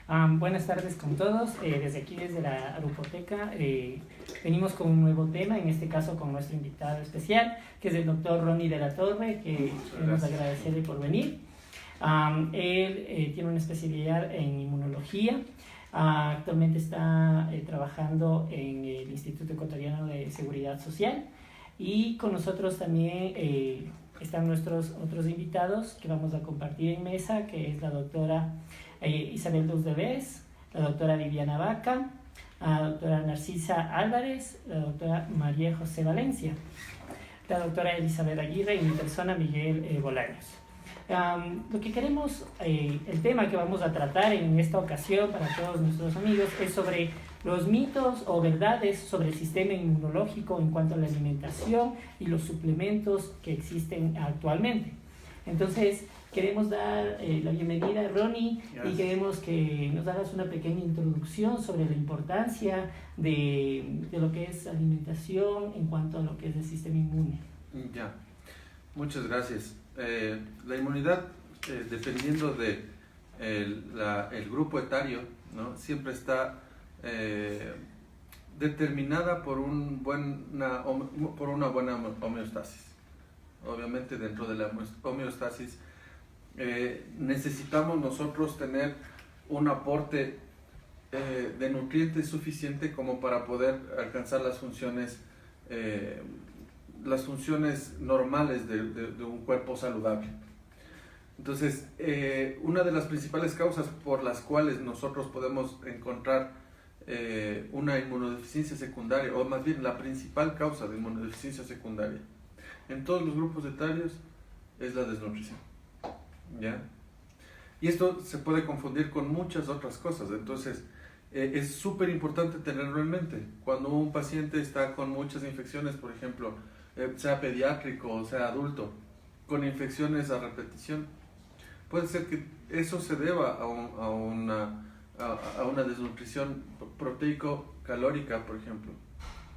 Buenas tardes con todos. Desde aquí, desde la Arupoteca, venimos con un nuevo tema, en este caso con nuestro invitado especial, que es el doctor Ronnie de la Torre, que queremos agradecerle por venir. Él tiene una especialidad en inmunología. Actualmente está trabajando en el Instituto Ecuatoriano de Seguridad Social, y con nosotros también están nuestros otros invitados que vamos a compartir en mesa, que es la doctora Isabel Dusdevez, la doctora Viviana Vaca, la doctora Narcisa Álvarez, la doctora María José Valencia, la doctora Elizabeth Aguirre y mi persona, Miguel Bolaños. Lo que queremos, el tema que vamos a tratar en esta ocasión para todos nuestros amigos es sobre los mitos o verdades sobre el sistema inmunológico en cuanto a la alimentación y los suplementos que existen actualmente. Entonces, queremos dar la bienvenida a Ronnie y queremos que nos hagas una pequeña introducción sobre la importancia de lo que es alimentación en cuanto a lo que es el sistema inmune. Ya, muchas gracias. La inmunidad, dependiendo de el grupo etario, ¿no? Siempre está determinada por una buena homeostasis. Obviamente, dentro de la homeostasis necesitamos nosotros tener un aporte de nutrientes suficiente como para poder alcanzar las funciones normales de un cuerpo saludable. Entonces, una de las principales causas por las cuales nosotros podemos encontrar una inmunodeficiencia secundaria, o más bien la principal causa de inmunodeficiencia secundaria en todos los grupos etarios, es la desnutrición, ¿ya? Y esto se puede confundir con muchas otras cosas. Entonces, es súper importante tenerlo en mente. Cuando un paciente está con muchas infecciones, por ejemplo, sea pediátrico o sea adulto, con infecciones a repetición, puede ser que eso se deba a una desnutrición proteico-calórica, por ejemplo,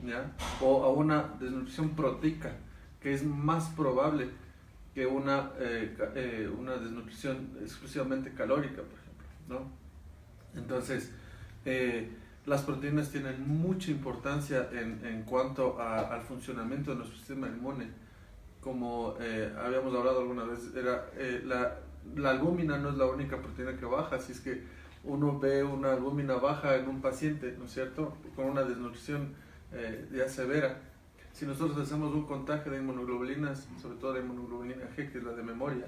¿ya? O a una desnutrición proteica, que es más probable que una desnutrición exclusivamente calórica, por ejemplo, ¿no? Entonces, las proteínas tienen mucha importancia en cuanto al funcionamiento de nuestro sistema inmune. Como habíamos hablado alguna vez, la albúmina no es la única proteína que baja. Si es que uno ve una albúmina baja en un paciente, ¿no es cierto?, con una desnutrición ya severa, si nosotros hacemos un contagio de inmunoglobulinas, sobre todo la inmunoglobulina G, que es la de memoria,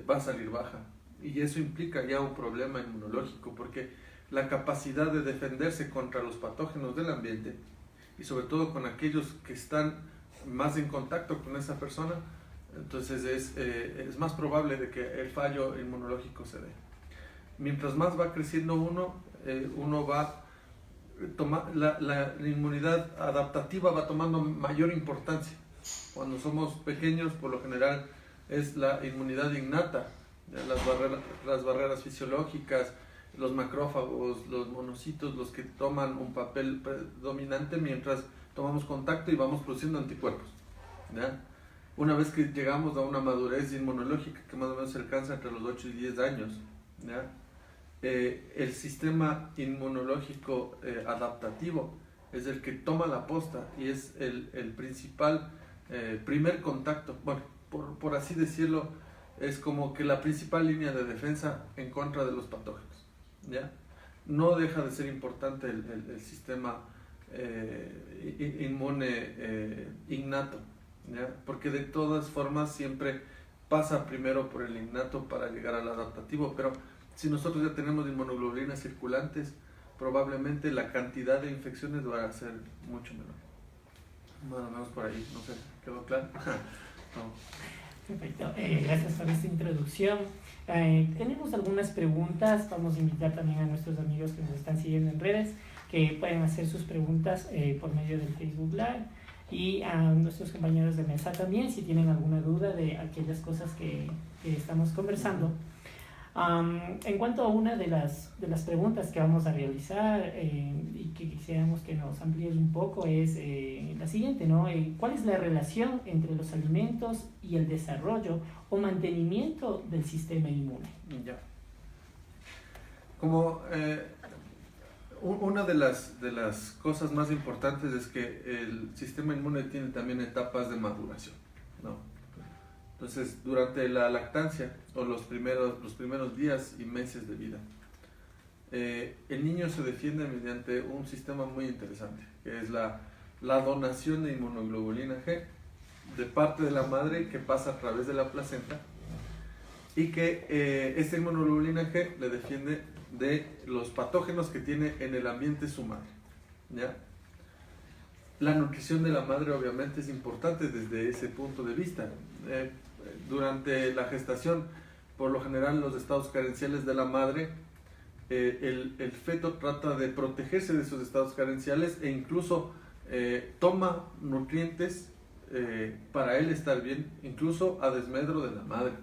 va a salir baja. Y eso implica ya un problema inmunológico, porque la capacidad de defenderse contra los patógenos del ambiente, y sobre todo con aquellos que están más en contacto con esa persona, entonces es más probable de que el fallo inmunológico se dé. Mientras más va creciendo uno va la inmunidad adaptativa va tomando mayor importancia. Cuando somos pequeños, por lo general es la inmunidad innata, las barreras fisiológicas, los macrófagos, los monocitos, los que toman un papel predominante mientras tomamos contacto y vamos produciendo anticuerpos, ¿ya? Una vez que llegamos a una madurez inmunológica que más o menos se alcanza entre los 8 y 10 años, ¿ya? El sistema inmunológico adaptativo es el que toma la posta y es el principal primer contacto, bueno, por así decirlo, es como que la principal línea de defensa en contra de los patógenos, ¿ya? No deja de ser importante el sistema inmune innato, ¿ya? Porque de todas formas siempre pasa primero por el innato para llegar al adaptativo, pero si nosotros ya tenemos inmunoglobulinas circulantes, probablemente la cantidad de infecciones va a ser mucho menor. Bueno, menos por ahí, no sé, ¿quedó claro? No. Perfecto, gracias por esta introducción. Tenemos algunas preguntas. Vamos a invitar también a nuestros amigos que nos están siguiendo en redes que pueden hacer sus preguntas por medio del Facebook Live, y a nuestros compañeros de mesa también, si tienen alguna duda de aquellas cosas que estamos conversando. En cuanto a una de las preguntas que vamos a realizar y que quisiéramos que nos amplíes un poco es la siguiente, ¿no? ¿Cuál es la relación entre los alimentos y el desarrollo o mantenimiento del sistema inmune? Ya. Una de las cosas más importantes es que el sistema inmune tiene también etapas de maduración, ¿no? Entonces, durante la lactancia o los primeros días y meses de vida, el niño se defiende mediante un sistema muy interesante, que es la donación de inmunoglobulina G de parte de la madre que pasa a través de la placenta, y que esta inmunoglobulina G le defiende de los patógenos que tiene en el ambiente su madre, ¿ya? La nutrición de la madre obviamente es importante desde ese punto de vista. Durante la gestación, por lo general, los estados carenciales de la madre, el feto trata de protegerse de esos estados carenciales e incluso toma nutrientes para él estar bien, incluso a desmedro de la madre.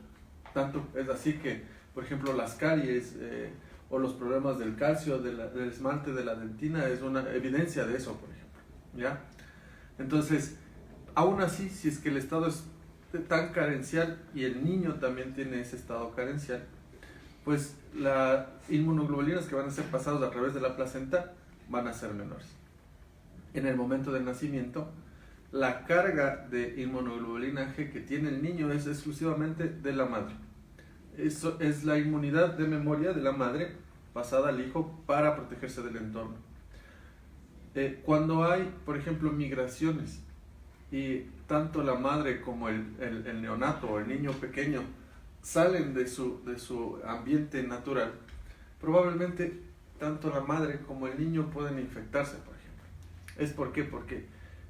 Tanto es así que, por ejemplo, las caries o los problemas del calcio, del esmalte de la dentina, es una evidencia de eso, por ejemplo, ¿ya? Entonces, aún así, si es que el estado es tan carencial y el niño también tiene ese estado carencial, pues las inmunoglobulinas que van a ser pasadas a través de la placenta van a ser menores. En el momento del nacimiento, la carga de inmunoglobulina G que tiene el niño es exclusivamente de la madre. Eso es la inmunidad de memoria de la madre pasada al hijo para protegerse del entorno. Cuando hay, por ejemplo, migraciones y tanto la madre como el neonato o el niño pequeño salen de su ambiente natural, probablemente tanto la madre como el niño pueden infectarse, por ejemplo. ¿Es por qué? Porque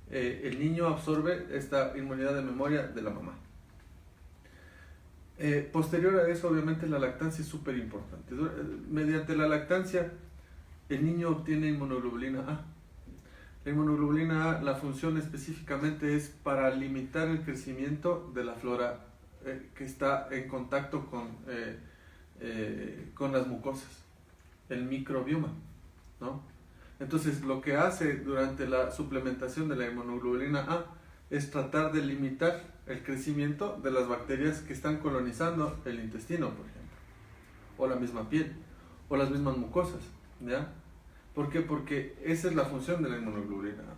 el niño absorbe esta inmunidad de memoria de la mamá. Posterior a eso, obviamente, la lactancia es súper importante. Mediante la lactancia, el niño obtiene inmunoglobulina A. La inmunoglobulina A, la función específicamente es para limitar el crecimiento de la flora que está en contacto con las mucosas, el microbioma, ¿no? Entonces, lo que hace durante la suplementación de la inmunoglobulina A es tratar de limitar el crecimiento de las bacterias que están colonizando el intestino, por ejemplo, o la misma piel, o las mismas mucosas, ¿ya? ¿Por qué? Porque esa es la función de la inmunoglobulina A,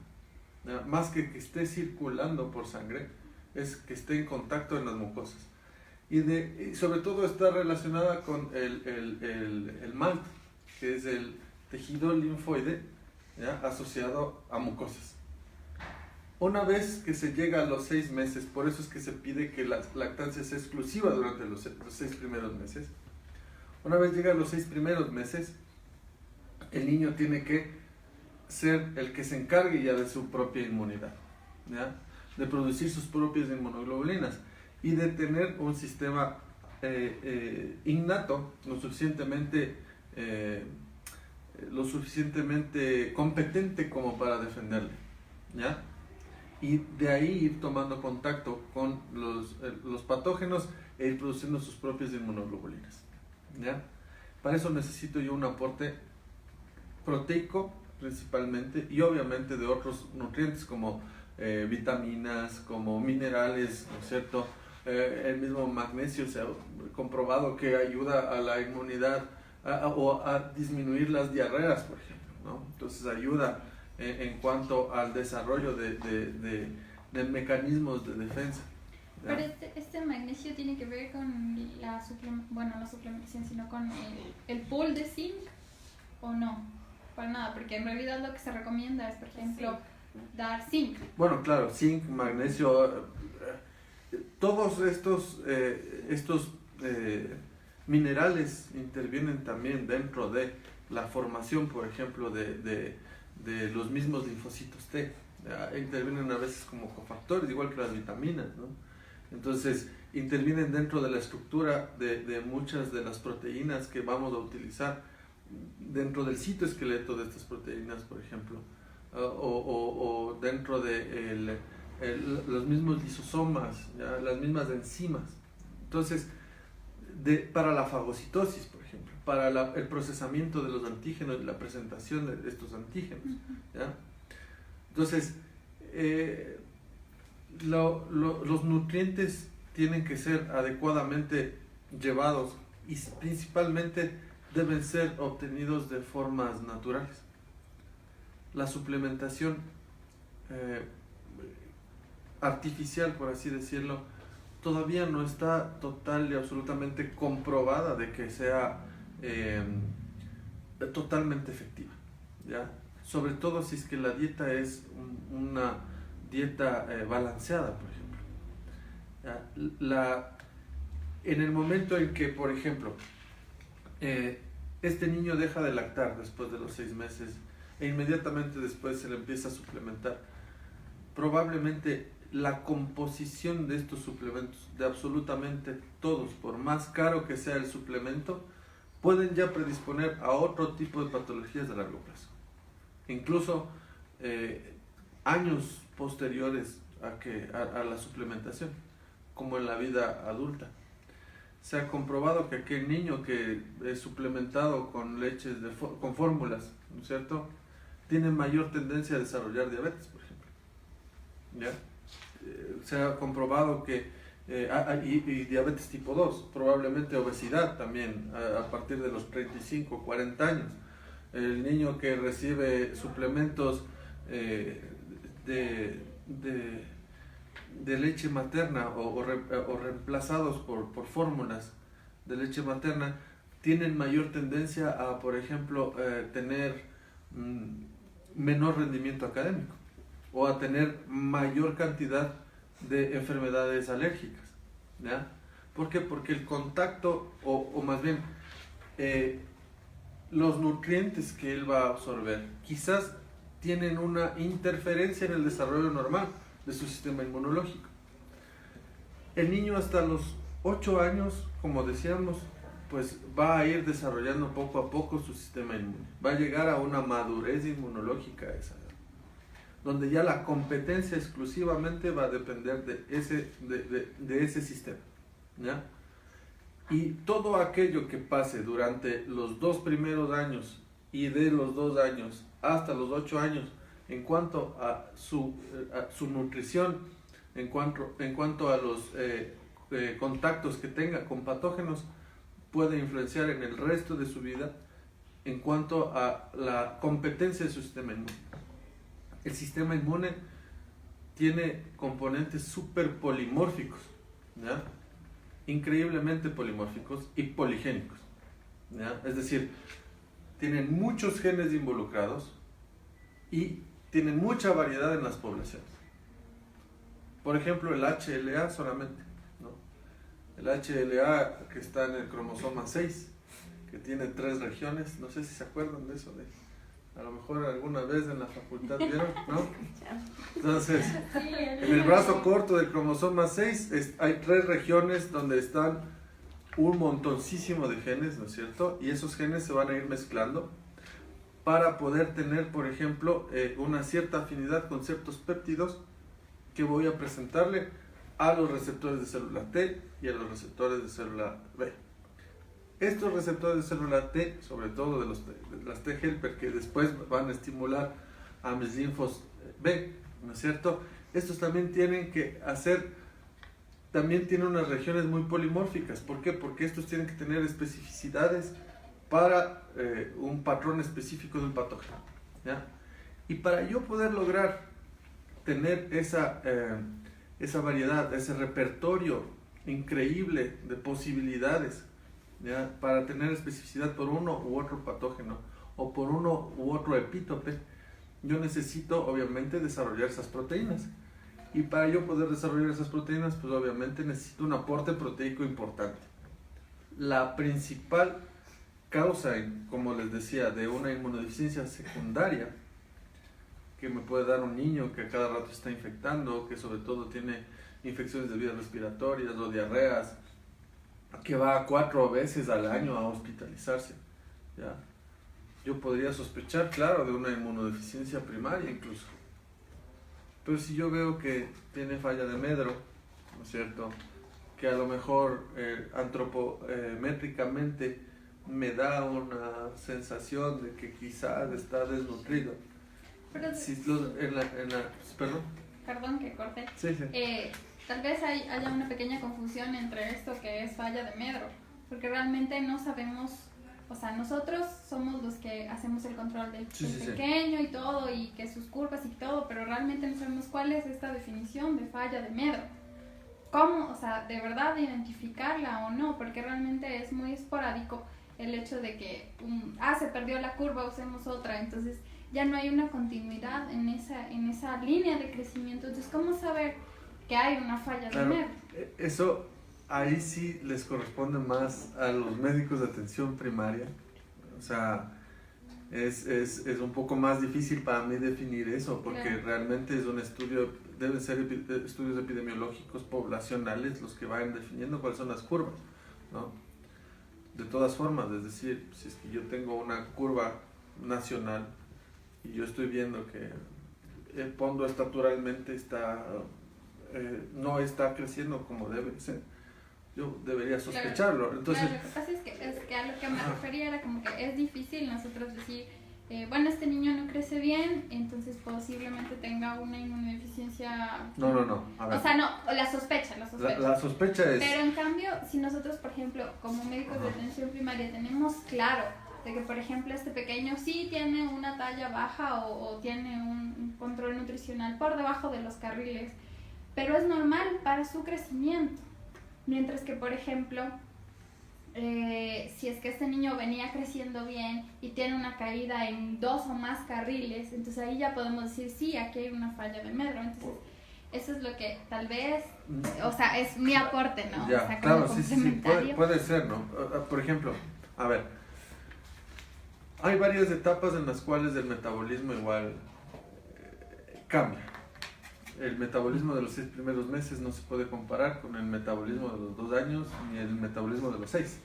¿ya? Más que esté circulando por sangre, es que esté en contacto en las mucosas. Y sobre todo está relacionada con el MALT, que es el tejido linfoide, ¿ya? Asociado a mucosas. Una vez que se llega a los 6 meses, por eso es que se pide que la lactancia sea exclusiva durante los 6 primeros meses. Una vez llega a los 6 primeros meses, el niño tiene que ser el que se encargue ya de su propia inmunidad, ¿ya? De producir sus propias inmunoglobulinas y de tener un sistema innato lo suficientemente competente como para defenderle, ¿ya? Y de ahí ir tomando contacto con los patógenos e ir produciendo sus propias inmunoglobulinas, ¿ya? Para eso necesito yo un aporte proteico principalmente y obviamente de otros nutrientes como vitaminas, como minerales, ¿no es cierto? El mismo magnesio se ha comprobado que ayuda a la inmunidad o a disminuir las diarreas, por ejemplo, ¿no? Entonces ayuda en cuanto al desarrollo de mecanismos de defensa, ¿ya? Pero este magnesio tiene que ver con la suplementación, sino con el pool de zinc, ¿o no? Para nada, porque en realidad lo que se recomienda es, por ejemplo, dar zinc. Bueno, claro, zinc, magnesio, todos estos minerales intervienen también dentro de la formación, por ejemplo, de los mismos linfocitos T. Intervienen a veces como cofactores, igual que las vitaminas, ¿no? Entonces, intervienen dentro de la estructura de muchas de las proteínas que vamos a utilizar dentro del citoesqueleto de estas proteínas, por ejemplo, o dentro de los mismos lisosomas, ¿ya? Las mismas enzimas. Entonces, para la fagocitosis, por ejemplo, para el procesamiento de los antígenos y la presentación de estos antígenos, ¿ya? Entonces, los nutrientes tienen que ser adecuadamente llevados y principalmente deben ser obtenidos de formas naturales. La suplementación artificial, por así decirlo, todavía no está total y absolutamente comprobada de que sea totalmente efectiva, ¿ya? Sobre todo si es que la dieta es una dieta balanceada, por ejemplo. ¿Ya? En el momento en que, por ejemplo, este niño deja de lactar después de los 6 meses e inmediatamente después se le empieza a suplementar, probablemente la composición de estos suplementos, de absolutamente todos, por más caro que sea el suplemento, pueden ya predisponer a otro tipo de patologías de largo plazo. Incluso años posteriores a la suplementación, como en la vida adulta. Se ha comprobado que aquel niño que es suplementado con leches con fórmulas, ¿no es cierto?, tiene mayor tendencia a desarrollar diabetes, por ejemplo. ¿Ya? Se ha comprobado que y diabetes tipo 2, probablemente obesidad también a partir de los 35, 40 años. El niño que recibe suplementos de leche materna o reemplazados por fórmulas de leche materna tienen mayor tendencia a, por ejemplo, tener menor rendimiento académico o a tener mayor cantidad de enfermedades alérgicas, ¿ya? ¿Por qué? Porque el contacto, o más bien los nutrientes que él va a absorber quizás tienen una interferencia en el desarrollo normal de su sistema inmunológico. El niño hasta los 8 años, como decíamos, pues va a ir desarrollando poco a poco su sistema inmune. Va a llegar a una madurez inmunológica a esa edad, donde ya la competencia exclusivamente va a depender de ese sistema, ¿ya? Y todo aquello que pase durante los 2 primeros años y de los 2 años hasta los 8 años, en cuanto a su nutrición, en cuanto a los contactos que tenga con patógenos, puede influenciar en el resto de su vida en cuanto a la competencia de su sistema inmune. El sistema inmune tiene componentes súper polimórficos, ¿ya? Increíblemente polimórficos y poligénicos, ¿ya? Es decir, tienen muchos genes involucrados y tienen mucha variedad en las poblaciones. Por ejemplo, el HLA solamente, ¿no? El HLA que está en el cromosoma 6, que tiene 3 regiones, no sé si se acuerdan de eso, a lo mejor alguna vez en la facultad vieron, ¿no? Entonces, en el brazo corto del cromosoma 6 hay 3 regiones donde están un montoncísimo de genes, ¿no es cierto? Y esos genes se van a ir mezclando para poder tener, por ejemplo, una cierta afinidad con ciertos péptidos que voy a presentarle a los receptores de célula T y a los receptores de célula B. Estos receptores de célula T, sobre todo de las T helper, que después van a estimular a mis linfos B, ¿no es cierto? Estos también tienen unas regiones muy polimórficas. ¿Por qué? Porque estos tienen que tener especificidades para un patrón específico de un patógeno, ¿ya? Y para yo poder lograr tener esa variedad, ese repertorio increíble de posibilidades, ¿ya? Para tener especificidad por uno u otro patógeno o por uno u otro epítope, yo necesito obviamente desarrollar esas proteínas. Y para yo poder desarrollar esas proteínas, pues obviamente necesito un aporte proteico importante. La principal causa, como les decía, de una inmunodeficiencia secundaria que me puede dar un niño que a cada rato está infectando, que sobre todo tiene infecciones de vías respiratorias o diarreas, que va 4 veces al año a hospitalizarse, ¿ya? Yo podría sospechar, claro, de una inmunodeficiencia primaria incluso. Pero si yo veo que tiene falla de Medro, ¿no es cierto?, que a lo mejor antropométricamente me da una sensación de que quizás está desnutrido. Pero, ¿Perdón? Perdón que corte. Sí, sí. Tal vez haya una pequeña confusión entre esto que es falla de Medro, porque realmente no sabemos, o sea, nosotros somos los que hacemos el control del Sí. pequeño y todo, y que sus curvas y todo, pero realmente no sabemos cuál es esta definición de falla de medro. ¿Cómo? O sea, de verdad identificarla o no, porque realmente es muy esporádico el hecho de que, se perdió la curva, usemos otra, entonces ya no hay una continuidad en esa línea de crecimiento. Entonces, ¿cómo saber que hay una falla de medro? Eso ahí sí les corresponde más a los médicos de atención primaria. O sea, es un poco más difícil para mí definir eso, porque Claro. realmente es un estudio, deben ser estudios epidemiológicos poblacionales los que vayan definiendo cuáles son las curvas, ¿no? De todas formas, es decir, si es que yo tengo una curva nacional y yo estoy viendo que el fondo estructuralmente no está creciendo como debe ser, yo debería sospecharlo. Claro. Entonces, Claro, lo que pasa es que a lo que me refería era como que es difícil nosotros decir, bueno, este niño no crece bien, entonces posiblemente tenga una inmunodeficiencia. no, a ver. O sea, no, la sospecha. La sospecha es... Pero en cambio, si nosotros, por ejemplo, como médicos de atención primaria, tenemos claro de que, por ejemplo, este pequeño sí tiene una talla baja o tiene un control nutricional por debajo de los carriles, pero es normal para su crecimiento. Mientras que, por ejemplo, si es que este niño venía creciendo bien y tiene una caída en 2 o más carriles, entonces ahí ya podemos decir, sí, aquí hay una falla de medro. Entonces, eso es lo que tal vez, o sea, es mi aporte, ¿no? Ya, o sea, claro, como sí, complementario. puede ser, ¿no? Por ejemplo, a ver, hay varias etapas en las cuales el metabolismo igual cambia. El metabolismo de los 6 primeros meses no se puede comparar con el metabolismo de los 2 años ni el metabolismo de los 6.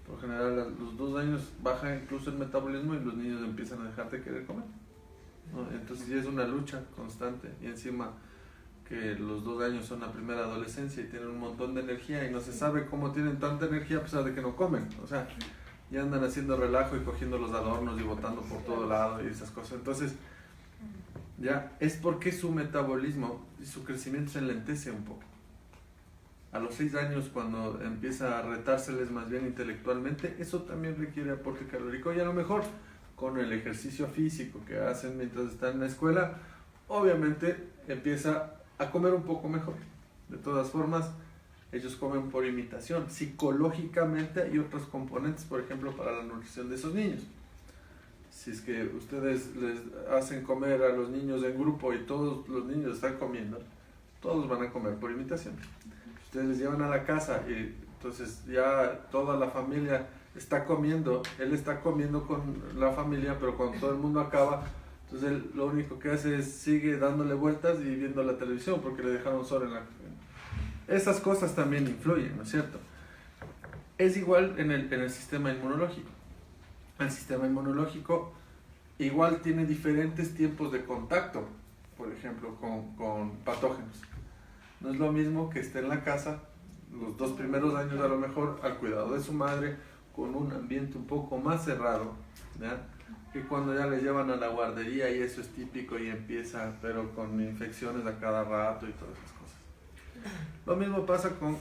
Por general, a los 2 años baja incluso el metabolismo y los niños empiezan a dejar de querer comer, ¿no? Entonces ya es una lucha constante, y encima que los 2 años son la primera adolescencia y tienen un montón de energía y no se sabe cómo tienen tanta energía a pesar de que no comen. O sea, ya andan haciendo relajo y cogiendo los adornos y botando por todo lado y esas cosas. Entonces, ya es porque su metabolismo y su crecimiento se enlentece un poco. A los 6 años, cuando empieza a retárseles más bien intelectualmente, eso también requiere aporte calórico, y a lo mejor con el ejercicio físico que hacen mientras están en la escuela, obviamente empieza a comer un poco mejor. De todas formas, ellos comen por imitación. Psicológicamente hay otros componentes, por ejemplo, para la nutrición de esos niños. Si es que ustedes les hacen comer a los niños en grupo y todos los niños están comiendo, todos van a comer por imitación. Ustedes les llevan a la casa y entonces ya toda la familia está comiendo, él está comiendo con la familia, pero cuando todo el mundo acaba, entonces él lo único que hace es sigue dándole vueltas y viendo la televisión porque le dejaron solo en la... Esas cosas también influyen, ¿no es cierto? Es igual en el sistema inmunológico. El sistema inmunológico igual tiene diferentes tiempos de contacto, por ejemplo, con patógenos. No es lo mismo que esté en la casa los 2 primeros años a lo mejor al cuidado de su madre con un ambiente un poco más cerrado, ¿ya? Que cuando ya le llevan a la guardería y eso es típico y empieza, pero con infecciones a cada rato y todas esas cosas. Lo mismo pasa con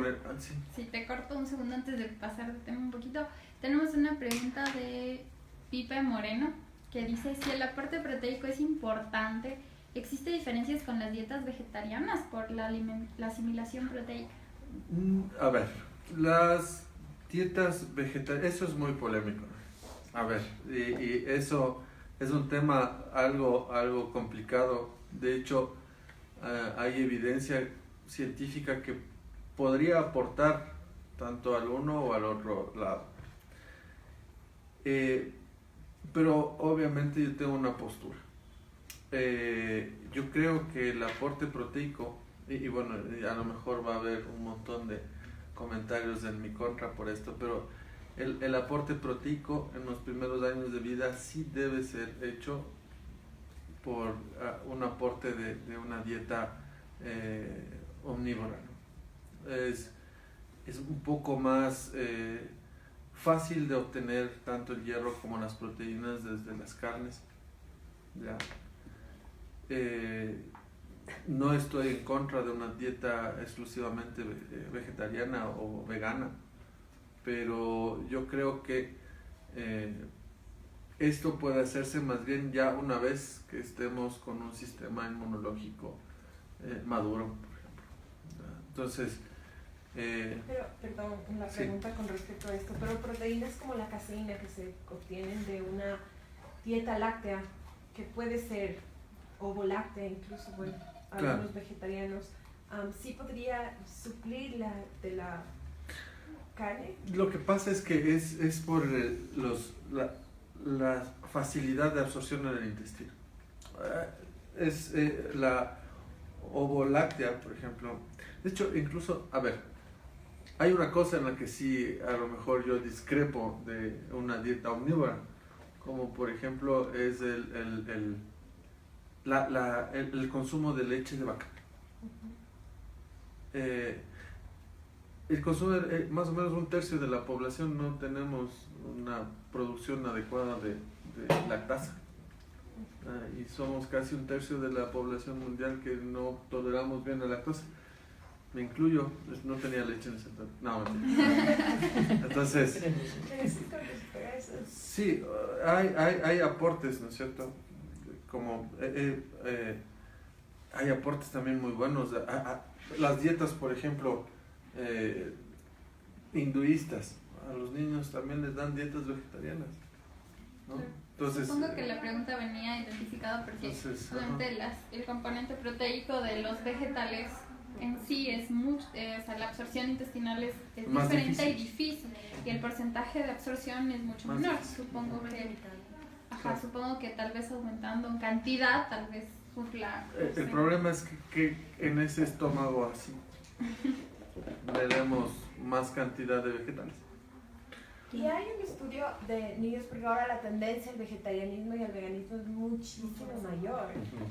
el... sí. Si te corto un segundo antes de pasar de tema un poquito, tenemos una pregunta de Pipe Moreno que dice si el aporte proteico es importante. ¿Existe diferencias con las dietas vegetarianas por la asimilación proteica? A ver, las dietas vegetarianas, eso es muy polémico. A ver, y eso es un tema algo complicado. De hecho, hay evidencia científica que podría aportar tanto al uno o al otro lado. Pero obviamente yo tengo una postura. Yo creo que el aporte proteico, y bueno, a lo mejor va a haber un montón de comentarios en mi contra por esto, pero el aporte proteico en los primeros años de vida sí debe ser hecho por un aporte de una dieta omnívora, ¿no? Es un poco más fácil de obtener tanto el hierro como las proteínas desde las carnes, ¿ya? No estoy en contra de una dieta exclusivamente vegetariana o vegana, pero yo creo que esto puede hacerse más bien ya una vez que estemos con un sistema inmunológico maduro, por ejemplo. Entonces, pero, perdón, una pregunta con respecto a esto, pero proteínas como la caseína que se obtienen de una dieta láctea, que puede ser ovo-láctea, incluso, bueno, algunos vegetarianos, ¿sí podría suplir de la carne? Lo que pasa es que es por la facilidad de absorción en el intestino. La ovo-láctea, por ejemplo. De hecho, incluso, a ver, hay una cosa en la que sí, a lo mejor yo discrepo de una dieta omnívora, como por ejemplo es el consumo de leche de vaca. El consumo de más o menos 1/3 de la población no tenemos una producción adecuada de lactasa. Y somos casi 1/3 de la población mundial que no toleramos bien la lactosa. Me incluyo, no tenía leche en ese entonces. No, mentira. Entonces, sí, hay aportes, ¿no es cierto? Como hay aportes también muy buenos. Las dietas, por ejemplo, hinduistas, a los niños también les dan dietas vegetarianas, ¿no? Entonces, supongo que la pregunta venía identificada porque obviamente el componente proteico de los vegetales en sí es mucho, o sea, la absorción intestinal es diferente y difícil, y el porcentaje de absorción es mucho menor. Supongo que tal vez aumentando en cantidad, tal vez supla. El problema es que en ese estómago así le demos más cantidad de vegetales. Y hay un estudio de niños, porque ahora la tendencia al vegetarianismo y al veganismo es muchísimo mayor.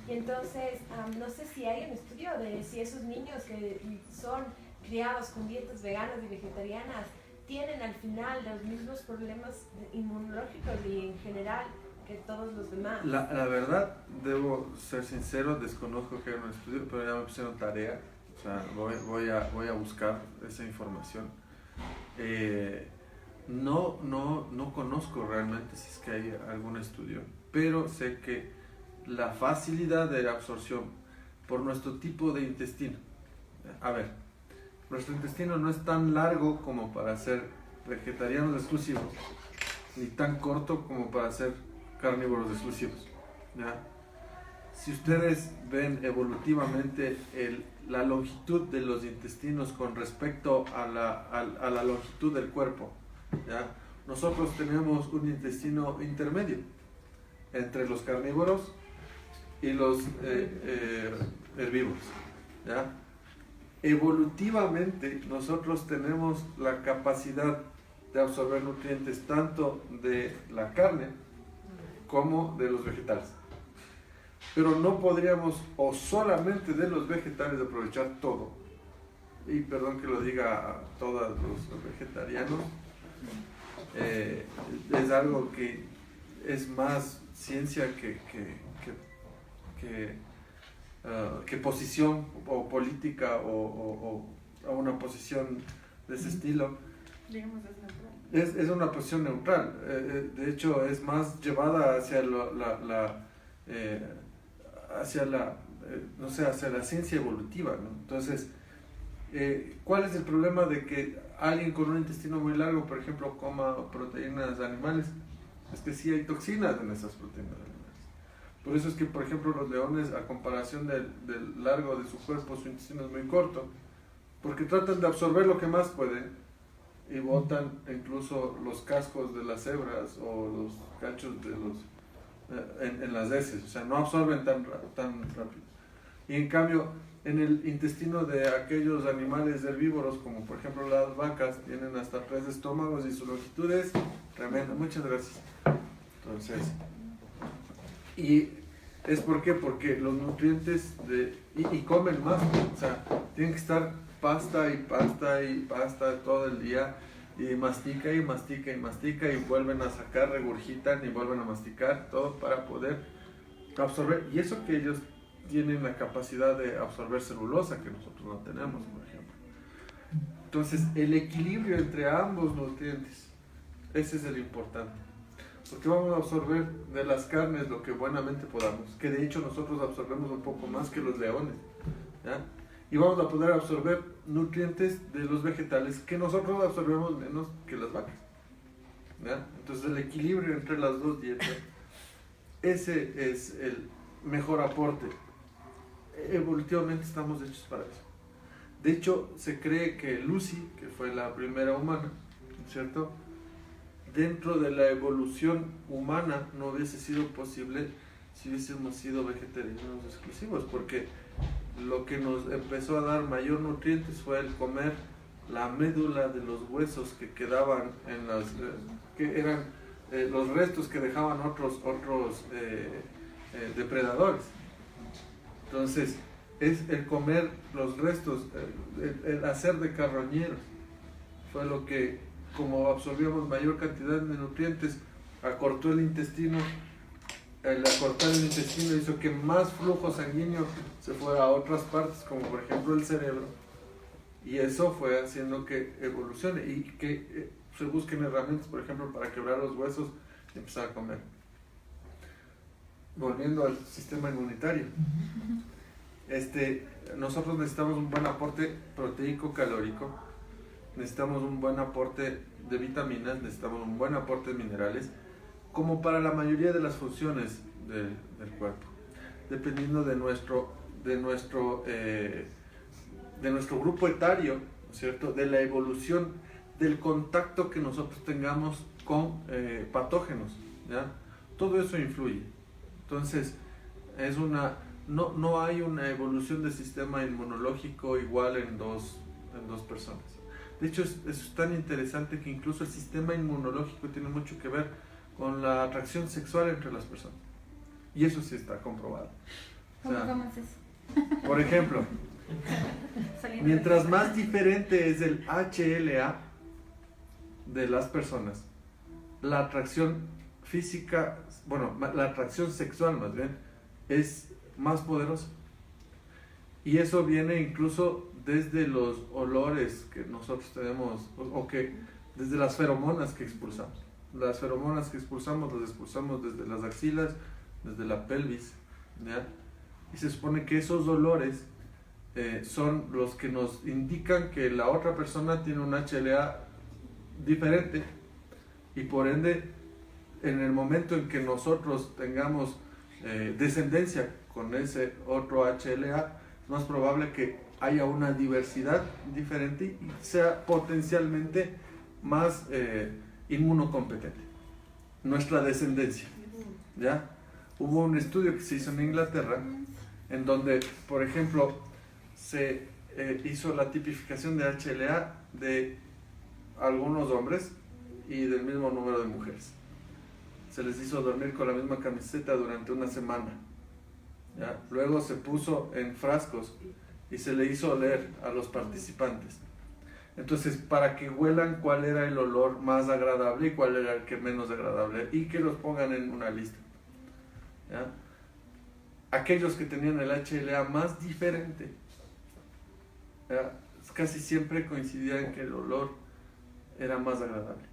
Y entonces, no sé si hay un estudio de si esos niños que son criados con dietas veganas y vegetarianas tienen al final los mismos problemas inmunológicos y en general que todos los demás. La verdad, debo ser sincero, desconozco que haya un estudio, pero ya me pusieron tarea. O sea, voy a buscar esa información. No conozco realmente si es que hay algún estudio, pero sé que la facilidad de absorción por nuestro tipo de intestino. A ver, nuestro intestino no es tan largo como para ser vegetarianos exclusivos, ni tan corto como para ser carnívoros exclusivos, ¿ya? Si ustedes ven evolutivamente la longitud de los intestinos con respecto a la longitud del cuerpo, ¿ya? Nosotros tenemos un intestino intermedio entre los carnívoros y los herbívoros, ¿ya? Evolutivamente nosotros tenemos la capacidad de absorber nutrientes tanto de la carne como de los vegetales, pero no podríamos o solamente de los vegetales aprovechar todo. Y perdón que lo diga a todos los vegetarianos, es algo que es más ciencia que posición o política o una posición de ese estilo. Digamos, es natural. Es una posición neutral. De hecho, es más llevada hacia hacia la ciencia evolutiva, ¿no? Entonces, ¿cuál es el problema de que alguien con un intestino muy largo, por ejemplo, coma proteínas animales? Es que sí hay toxinas en esas proteínas animales. Por eso es que, por ejemplo, los leones, a comparación del largo de su cuerpo, su intestino es muy corto, porque tratan de absorber lo que más pueden y botan incluso los cascos de las cebras o los cachos de en las heces, o sea, no absorben tan rápido. Y en cambio, en el intestino de aquellos animales herbívoros, como por ejemplo las vacas, tienen hasta 3 estómagos y su longitud es tremenda. Muchas gracias. Entonces, y es porque los nutrientes y comen más, o sea, tienen que estar pasta y pasta y pasta todo el día, y mastica y mastica y mastica y vuelven a sacar, regurgitan y vuelven a masticar, todo para poder absorber. Y eso que ellos tienen la capacidad de absorber celulosa que nosotros no tenemos, por ejemplo. Entonces, el equilibrio entre ambos nutrientes, ese es el importante. porque vamos a absorber de las carnes lo que buenamente podamos, que de hecho nosotros absorbemos un poco más que los leones, ¿ya? Y vamos a poder absorber nutrientes de los vegetales que nosotros absorbemos menos que las vacas, ¿ya? Entonces el equilibrio entre las dos dietas, ese es el mejor aporte. Evolutivamente estamos hechos para eso. De hecho, se cree que Lucy, que fue la primera humana, ¿cierto?, dentro de la evolución humana no hubiese sido posible si hubiésemos sido vegetarianos exclusivos, porque lo que nos empezó a dar mayor nutrientes fue el comer la médula de los huesos que quedaban en las que eran los restos que dejaban otros depredadores. Entonces es el comer los restos, el hacer de carroñeros fue lo que, como absorbíamos mayor cantidad de nutrientes, acortó el intestino. El acortar el intestino hizo que más flujo sanguíneo se fuera a otras partes, como por ejemplo el cerebro, y eso fue haciendo que evolucione y que se busquen herramientas, por ejemplo, para quebrar los huesos y empezar a comer. Volviendo al sistema inmunitario, nosotros necesitamos un buen aporte proteico calórico, necesitamos un buen aporte de vitaminas, necesitamos un buen aporte de minerales, como para la mayoría de las funciones del cuerpo, dependiendo de nuestro grupo etario, ¿no es cierto?, de la evolución, del contacto que nosotros tengamos con patógenos, ¿ya? Todo eso influye. Entonces, no hay una evolución del sistema inmunológico igual en dos personas. De hecho, es tan interesante que incluso el sistema inmunológico tiene mucho que ver con la atracción sexual entre las personas. Y eso sí está comprobado. O sea, ¿Cómo es eso? por ejemplo, mientras más diferente es el HLA de las personas, la atracción física, la atracción sexual más bien, es más poderosa. Y eso viene incluso desde los olores que nosotros tenemos, o que desde las feromonas que expulsamos. Las feromonas que expulsamos las expulsamos desde las axilas, desde la pelvis, ¿ya? Y se supone que esos olores son los que nos indican que la otra persona tiene un HLA diferente, y por ende, en el momento en que nosotros tengamos descendencia con ese otro HLA, es más probable que haya una diversidad diferente y sea potencialmente más inmunocompetente nuestra descendencia, ¿ya? Hubo un estudio que se hizo en Inglaterra en donde, por ejemplo, se hizo la tipificación de HLA de algunos hombres y del mismo número de mujeres. Se les hizo dormir con la misma camiseta durante una semana, ¿ya? Luego se puso en frascos y se le hizo oler a los participantes. Entonces, para que huelan cuál era el olor más agradable y cuál era el que menos agradable, y que los pongan en una lista, ¿ya? Aquellos que tenían el HLA más diferente, ¿ya?, casi siempre coincidían que el olor era más agradable.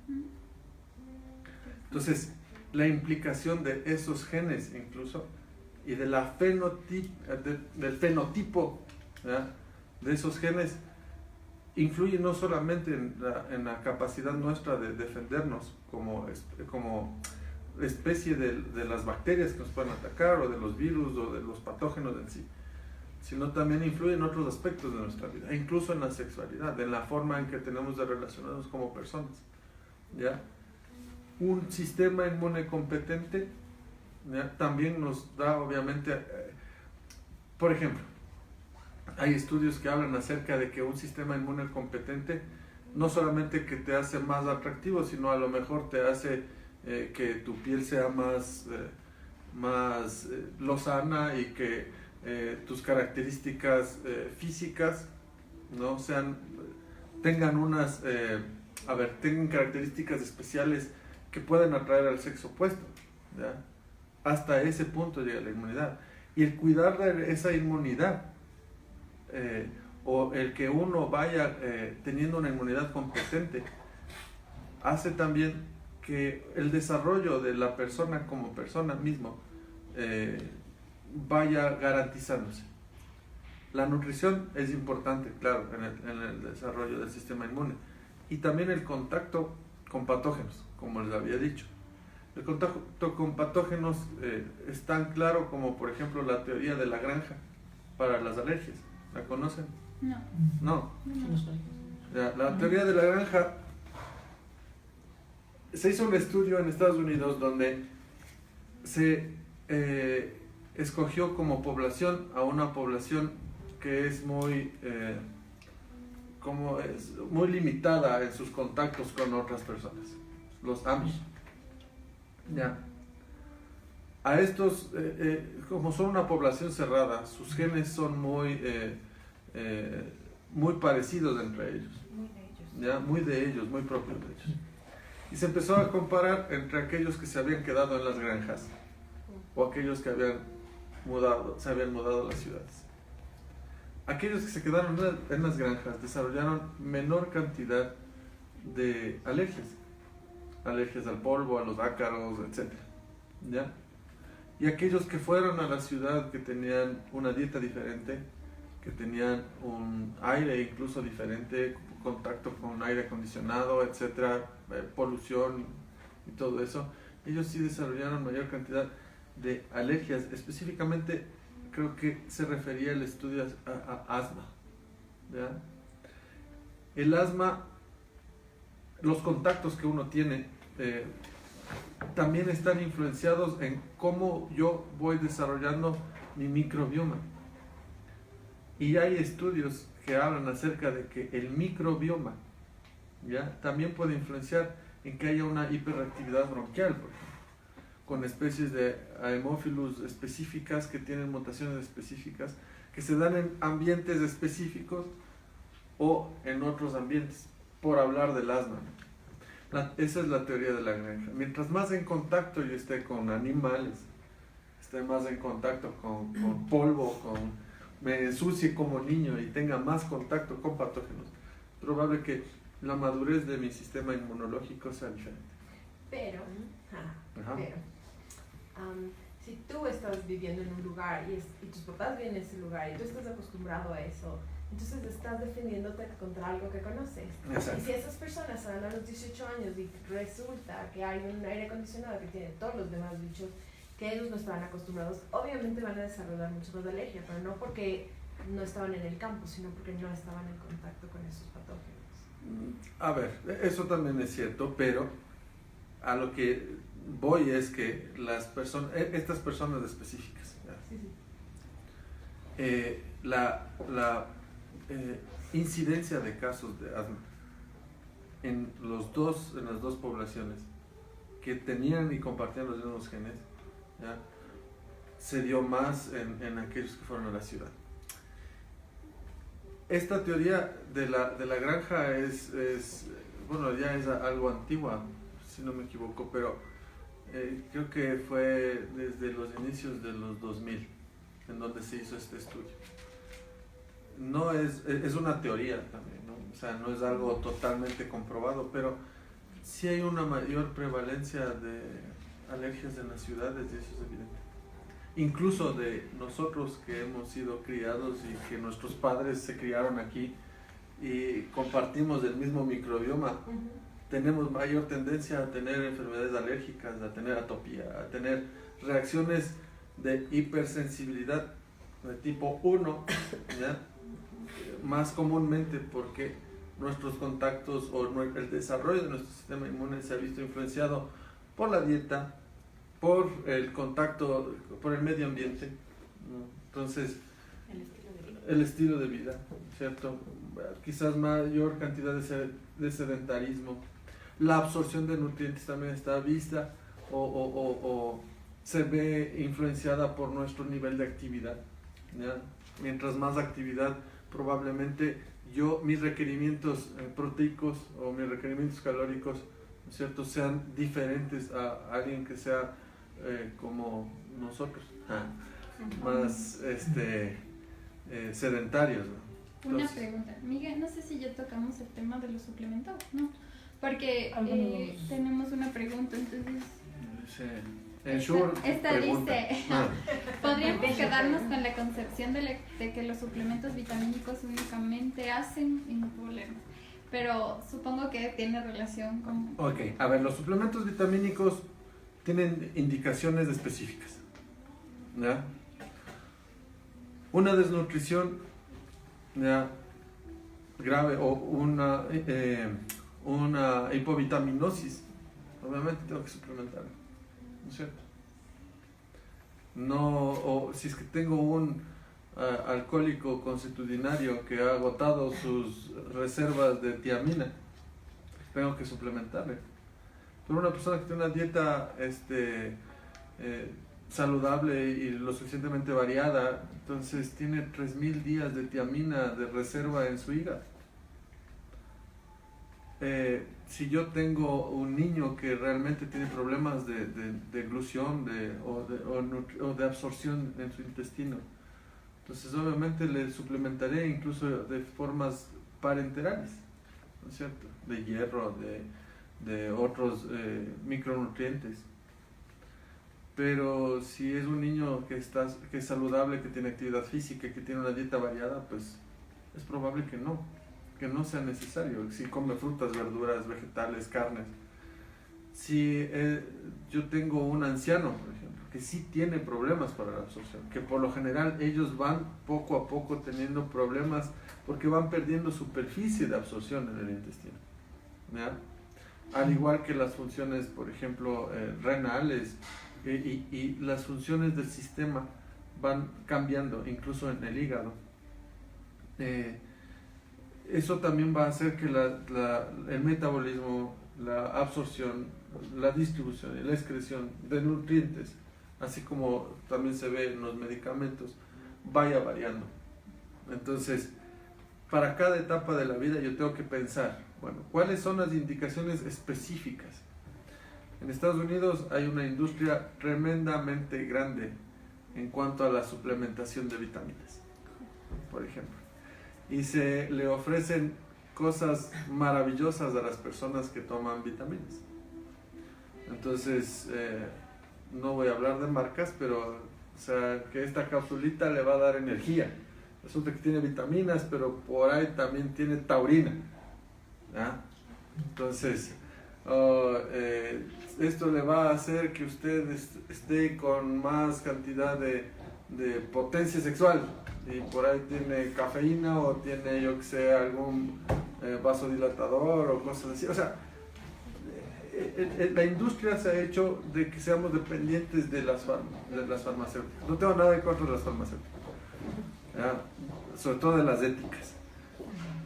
Entonces, la implicación de esos genes incluso, y de la del fenotipo, ¿ya?, de esos genes, influye no solamente en la capacidad nuestra de defendernos como especie de las bacterias que nos pueden atacar, o de los virus, o de los patógenos en sí, sino también influye en otros aspectos de nuestra vida, e incluso en la sexualidad, en la forma en que tenemos de relacionarnos como personas, ¿ya? Un sistema inmune competente, ¿ya?, también nos da, obviamente, por ejemplo, hay estudios que hablan acerca de que un sistema inmune competente no solamente que te hace más atractivo, sino a lo mejor te hace que tu piel sea más lozana, y que tus características físicas no tengan tengan características especiales que pueden atraer al sexo opuesto, ¿ya? Hasta ese punto llega la inmunidad. Y el cuidar de esa inmunidad, o el que uno vaya teniendo una inmunidad competente, hace también que el desarrollo de la persona como persona mismo vaya garantizándose. La nutrición es importante, claro, en el desarrollo del sistema inmune, y también el contacto con patógenos, como les había dicho. El contacto con patógenos es tan claro como, por ejemplo, la teoría de la granja para las alergias. ¿La conocen? No. No. No. La teoría de la granja, se hizo un estudio en Estados Unidos donde se escogió como población a una población que es muy limitada en sus contactos con otras personas, los Amish. Ya. A estos, como son una población cerrada, sus genes son muy parecidos entre ellos. Muy de ellos. Ya, muy de ellos, muy propios de ellos. Y se empezó a comparar entre aquellos que se habían quedado en las granjas o aquellos que se habían mudado a las ciudades. Aquellos que se quedaron en las granjas desarrollaron menor cantidad de alergias. Alergias al polvo, a los ácaros, etc. ¿Ya? Y aquellos que fueron a la ciudad, que tenían una dieta diferente, que tenían un aire incluso diferente, contacto con aire acondicionado, etcétera, polución y todo eso, ellos sí desarrollaron mayor cantidad de alergias. Específicamente creo que se refería el estudio a asma. ¿Ya? El asma, los contactos que uno tiene también están influenciados en cómo yo voy desarrollando mi microbioma. Y hay estudios que hablan acerca de que el microbioma, ¿ya?, también puede influenciar en que haya una hiperactividad bronquial, por ejemplo, con especies de Haemophilus específicas que tienen mutaciones específicas que se dan en ambientes específicos o en otros ambientes, por hablar del asma. Esa es la teoría de la granja. Mientras más en contacto yo esté con animales, esté más en contacto con polvo, me ensucie como niño y tenga más contacto con patógenos, es probable que la madurez de mi sistema inmunológico sea diferente. Pero, Ajá. si tú estás viviendo en un lugar y tus papás viven en ese lugar y tú estás acostumbrado a eso, entonces estás defendiéndote contra algo que conoces. Exacto. Y si esas personas salen a los 18 años y resulta que hay un aire acondicionado que tiene todos los demás bichos que ellos no estaban acostumbrados, obviamente van a desarrollar mucho más de alergia, pero no porque no estaban en el campo, sino porque no estaban en contacto con esos patógenos. A ver, eso también es cierto, pero a lo que voy es que estas personas específicas, Sí, sí. la incidencia de casos de asma en las dos poblaciones que tenían y compartían los mismos genes, ¿ya?, se dio más en aquellos que fueron a la ciudad. Esta teoría de la granja es bueno, ya es algo antigua, si no me equivoco, pero creo que fue desde los inicios de los 2000 en donde se hizo este estudio. No es una teoría también, ¿no? O sea, no es algo totalmente comprobado, pero sí hay una mayor prevalencia de alergias en las ciudades y eso es evidente. Incluso de nosotros que hemos sido criados y que nuestros padres se criaron aquí y compartimos el mismo microbioma, tenemos mayor tendencia a tener enfermedades alérgicas, a tener atopía, a tener reacciones de hipersensibilidad de tipo 1, ¿ya?, más comúnmente porque nuestros contactos o el desarrollo de nuestro sistema inmune se ha visto influenciado por la dieta, por el contacto, por el medio ambiente, ¿no? Entonces, el estilo de vida, ¿cierto? Quizás mayor cantidad de sedentarismo, la absorción de nutrientes también está vista o se ve influenciada por nuestro nivel de actividad, ¿ya? Mientras más actividad, probablemente mis requerimientos proteicos o mis requerimientos calóricos, ¿cierto?, sean diferentes a alguien que sea como nosotros, más sedentarios, ¿no? Una Entonces, pregunta, Miguel, no sé si ya tocamos el tema de los suplementos, ¿no? Porque tenemos una pregunta, entonces... Esta dice, ¿podríamos quedarnos con la concepción de que los suplementos vitamínicos únicamente hacen problemas? Pero supongo que tiene relación con... Ok, a ver, los suplementos vitamínicos tienen indicaciones específicas, ¿ya? Una desnutrición, ¿ya?, grave o una hipovitaminosis, obviamente tengo que suplementar, ¿no es cierto? No, o si es que tengo un alcohólico consuetudinario que ha agotado sus reservas de tiamina, tengo que suplementarle. Pero una persona que tiene una dieta saludable y lo suficientemente variada, entonces tiene 3000 días de tiamina de reserva en su hígado. Si yo tengo un niño que realmente tiene problemas de eglución o de absorción en su intestino, entonces obviamente le suplementaré incluso de formas parenterales, ¿no es cierto?, de hierro, de otros micronutrientes. Pero si es un niño que es saludable, que tiene actividad física, que tiene una dieta variada, pues es probable que no sea necesario. Si come frutas, verduras, vegetales, carnes. Si yo tengo un anciano, por ejemplo, que sí tiene problemas para la absorción, que por lo general ellos van poco a poco teniendo problemas porque van perdiendo superficie de absorción en el intestino, ¿ya? Al igual que las funciones, por ejemplo, renales y las funciones del sistema van cambiando, incluso en el hígado. Eso también va a hacer que el metabolismo, la absorción, la distribución y la excreción de nutrientes, así como también se ve en los medicamentos, vaya variando. Entonces, para cada etapa de la vida yo tengo que pensar, bueno, ¿cuáles son las indicaciones específicas? En Estados Unidos hay una industria tremendamente grande en cuanto a la suplementación de vitaminas, por ejemplo. Y se le ofrecen cosas maravillosas a las personas que toman vitaminas. Entonces, no voy a hablar de marcas, pero o sea, que esta capsulita le va a dar energía. Resulta que tiene vitaminas, pero por ahí también tiene taurina, ¿ya? Entonces, esto le va a hacer que usted esté con más cantidad de potencia sexual, y por ahí tiene cafeína o tiene, yo que sé, algún vasodilatador o cosas así. O sea, la industria se ha hecho de que seamos dependientes de las farmacéuticas. No tengo nada en contra de las farmacéuticas, ¿ya?, sobre todo de las éticas,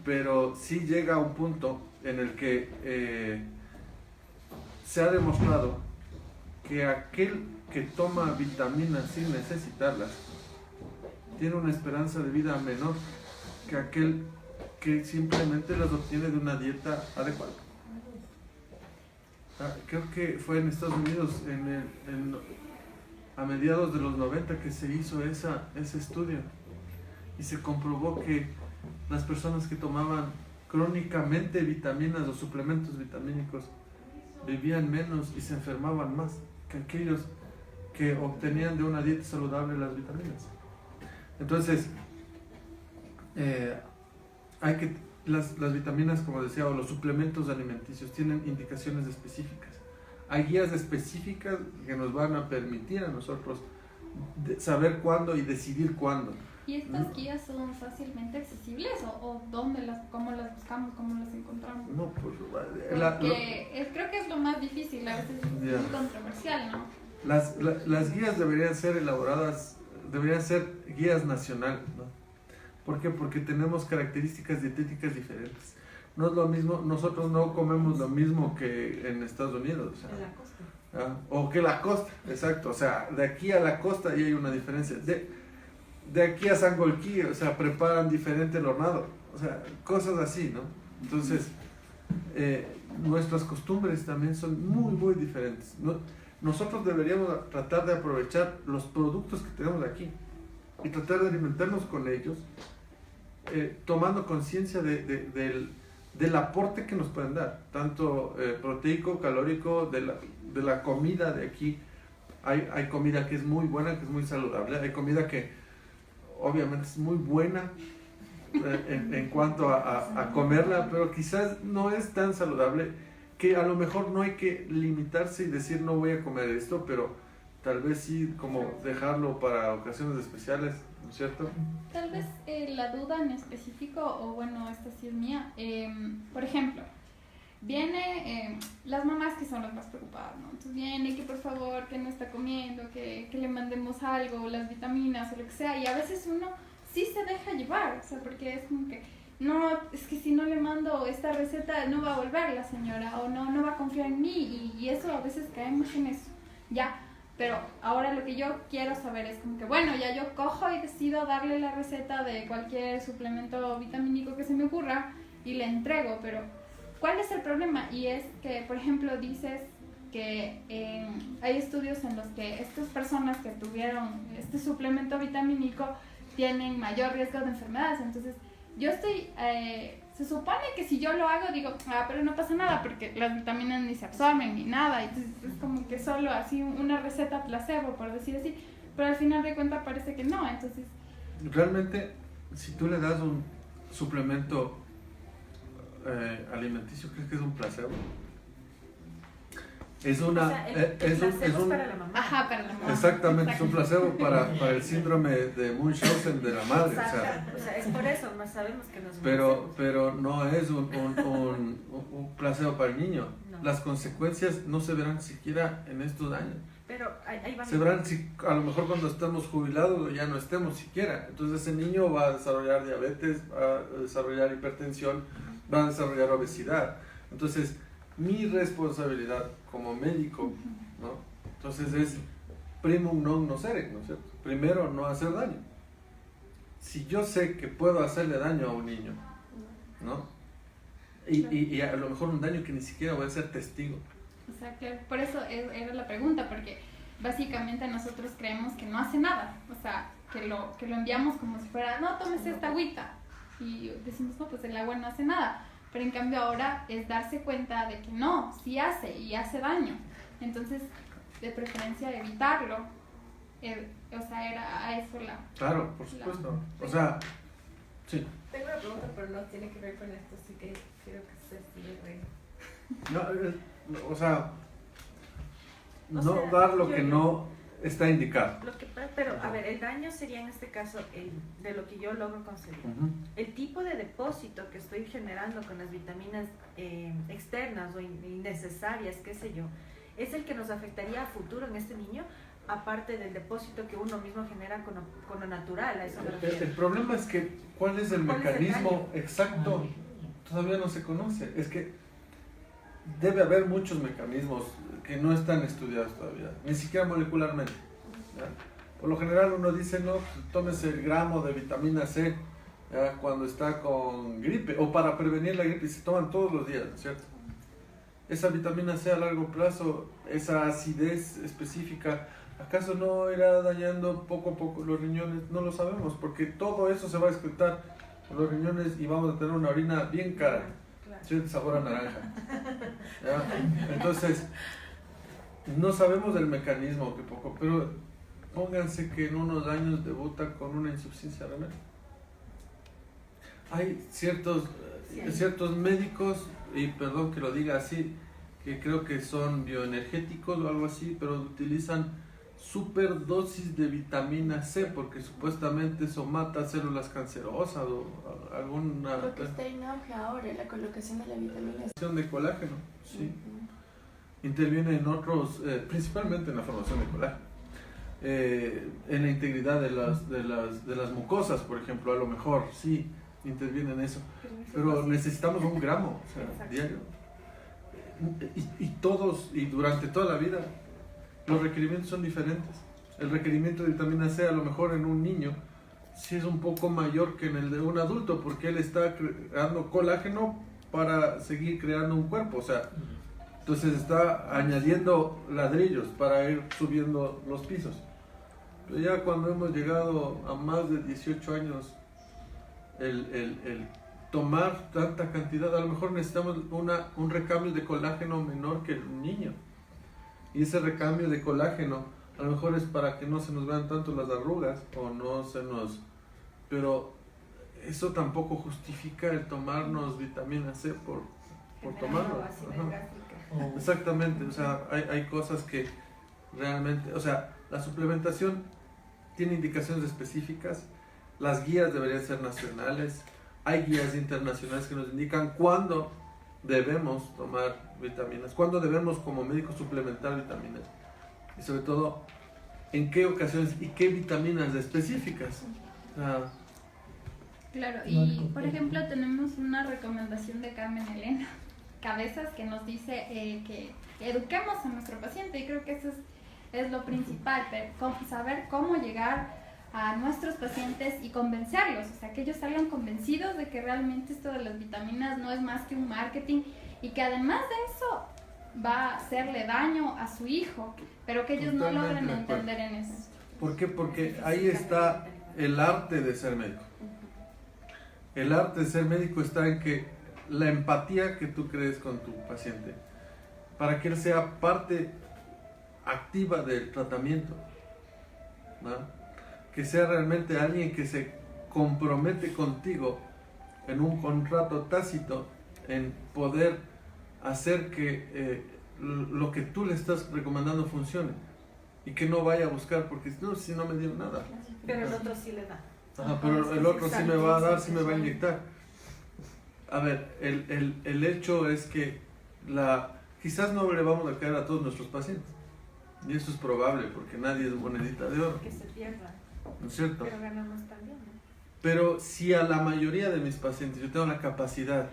pero sí llega a un punto en el que se ha demostrado que aquel que toma vitaminas sin necesitarlas tiene una esperanza de vida menor que aquel que simplemente las obtiene de una dieta adecuada. Creo que fue en Estados Unidos a mediados de los 90 que se hizo ese estudio y se comprobó que las personas que tomaban crónicamente vitaminas o suplementos vitamínicos vivían menos y se enfermaban más que aquellos que obtenían de una dieta saludable las vitaminas. Entonces, las vitaminas, como decía, o los suplementos alimenticios tienen indicaciones específicas. Hay guías específicas que nos van a permitir a nosotros saber cuándo y decidir cuándo. ¿Y estas guías son fácilmente accesibles o cómo las buscamos, cómo las encontramos? No, pues creo que es lo más difícil, a veces es muy controversial, ¿no? Las guías deberían ser elaboradas, deberían ser guías nacionales, ¿no? ¿Por qué? Porque tenemos características dietéticas diferentes. No es lo mismo, nosotros no comemos lo mismo que en Estados Unidos, o sea, En la costa. o que la costa, exacto. O sea, de aquí a la costa ahí hay una diferencia. De aquí a Sangolquí, o sea, preparan diferente el hornado, o sea, cosas así, ¿no? Entonces, nuestras costumbres también son muy, muy diferentes, ¿no? Nosotros deberíamos tratar de aprovechar los productos que tenemos aquí y tratar de alimentarnos con ellos, tomando conciencia de del aporte que nos pueden dar, tanto proteico, calórico, de la comida de aquí. Hay comida que es muy buena, que es muy saludable, hay comida que obviamente es muy buena en cuanto a comerla, pero quizás no es tan saludable, que a lo mejor no hay que limitarse y decir no voy a comer esto, pero tal vez sí como dejarlo para ocasiones especiales, ¿no es cierto? Tal vez la duda en específico, o bueno, esta sí es mía, por ejemplo, viene las mamás que son las más preocupadas, ¿no? Entonces viene que por favor, que no está comiendo, que le mandemos algo, las vitaminas o lo que sea, y a veces uno sí se deja llevar, o sea, porque es como que no, es que si no le mando esta receta no va a volver la señora, o no va a confiar en mí, y eso a veces caemos en eso, ya. Pero ahora lo que yo quiero saber es como que, bueno, ya yo cojo y decido darle la receta de cualquier suplemento vitamínico que se me ocurra y le entrego, pero ¿cuál es el problema? Y es que, por ejemplo, dices que hay estudios en los que estas personas que tuvieron este suplemento vitamínico tienen mayor riesgo de enfermedades. Entonces, yo estoy... se supone que si yo lo hago, digo, pero no pasa nada porque las vitaminas ni se absorben ni nada. Entonces, es como que solo así una receta placebo, por decir así. Pero al final de cuentas parece que no. Entonces, realmente, si tú le das un suplemento alimenticio, ¿crees que es un placebo? Es una... O sea, el placebo es para la mamá. ajá, para la mamá. Exactamente, es un placebo para el síndrome de Munchausen de la madre. O sea, es por eso, más sabemos que nos pero no es un placebo para el niño. No. Las consecuencias no se verán siquiera en estos años. Pero ahí va. Se verán a lo mejor cuando estemos jubilados o ya no estemos siquiera. Entonces ese niño va a desarrollar diabetes, va a desarrollar hipertensión, va a desarrollar obesidad. Entonces, mi responsabilidad como médico, ¿no? Entonces es primum non nocere, ¿no es cierto? Primero, no hacer daño. Si yo sé que puedo hacerle daño a un niño, ¿no? Y a lo mejor un daño que ni siquiera voy a ser testigo. O sea, que por eso era la pregunta, porque básicamente nosotros creemos que no hace nada. O sea, que lo enviamos como si fuera, no, tómese esta agüita. Y decimos, no, pues el agua no hace nada. Pero en cambio ahora es darse cuenta de que no, sí hace y hace daño. Entonces, de preferencia evitarlo. O sea, era a eso la... Claro, por supuesto. O sea, sí. Tengo una pregunta, pero no tiene que ver con esto, así que quiero que se siga reír. No, o sea, no sea, dar lo que no está indicado. Pero, a ver, el daño sería en este caso de lo que yo logro conseguir. Uh-huh. El tipo de depósito que estoy generando con las vitaminas externas o innecesarias, qué sé yo, es el que nos afectaría a futuro en este niño, aparte del depósito que uno mismo genera con lo natural. A eso me refiero. El problema es que, ¿cuál es el ¿Cuál es el mecanismo daño? exacto? Todavía no se conoce. Es que debe haber muchos mecanismos que no están estudiados todavía, ni siquiera molecularmente, ¿ya? Por lo general uno dice, no, tómese el gramo de vitamina C, ¿ya? Cuando está con gripe o para prevenir la gripe, y se toman todos los días, ¿no es cierto? Esa vitamina C a largo plazo, esa acidez específica, ¿acaso no irá dañando poco a poco los riñones? No lo sabemos, porque todo eso se va a excretar por los riñones y vamos a tener una orina bien cara, ¿sí? Sabor a naranja, ¿ya? Entonces, no sabemos del mecanismo, que poco, pero pónganse que en unos años debuta con una insuficiencia renal. Hay ciertos médicos, y perdón que lo diga así, que creo que son bioenergéticos o algo así, pero utilizan superdosis de vitamina C porque supuestamente eso mata células cancerosas o alguna... Porque está en auge ahora la colocación de la vitamina C. De colágeno, sí. Interviene en otros, principalmente en la formación de colágeno, en la integridad de las mucosas, por ejemplo, a lo mejor sí interviene en eso, pero necesitamos un gramo, o sea, diario, y todos, y durante toda la vida, los requerimientos son diferentes. El requerimiento de vitamina C a lo mejor en un niño sí es un poco mayor que en el de un adulto, porque él está creando colágeno para seguir creando un cuerpo, o sea, entonces está añadiendo ladrillos para ir subiendo los pisos. Pero ya cuando hemos llegado a más de 18 años, tomar tanta cantidad. A lo mejor necesitamos un recambio de colágeno menor que el niño. Y ese recambio de colágeno a lo mejor es para que no se nos vean tanto las arrugas o no se nos... Pero eso tampoco justifica el tomarnos vitamina C por tomarlo. Ajá. Exactamente, o sea, hay cosas que realmente, o sea, la suplementación tiene indicaciones específicas, las guías deberían ser nacionales, hay guías internacionales que nos indican cuándo debemos tomar vitaminas, cuándo debemos como médicos suplementar vitaminas y sobre todo en qué ocasiones y qué vitaminas específicas. Claro, y por ejemplo tenemos una recomendación de Carmen Elena Cabezas que nos dice que eduquemos a nuestro paciente, y creo que eso es lo principal, saber cómo llegar a nuestros pacientes y convencerlos, o sea, que ellos salgan convencidos de que realmente esto de las vitaminas no es más que un marketing y que además de eso va a hacerle daño a su hijo, pero que ellos no logran entender en eso. ¿Por qué? Porque ahí está el arte de ser médico. El arte de ser médico está en que la empatía que tú crees con tu paciente, para que él sea parte activa del tratamiento, ¿no? Que sea realmente alguien que se compromete contigo en un contrato tácito en poder hacer que lo que tú le estás recomendando funcione y que no vaya a buscar porque no, si no me dio nada. Pero el otro sí le da. Ajá, pero el otro sí me va a dar, sí me va a inyectar. A ver, el hecho es que quizás no le vamos a caer a todos nuestros pacientes. Y eso es probable porque nadie es monedita de oro. Que se pierda. ¿No es cierto? Pero ganamos también, ¿no? Pero si a la mayoría de mis pacientes yo tengo la capacidad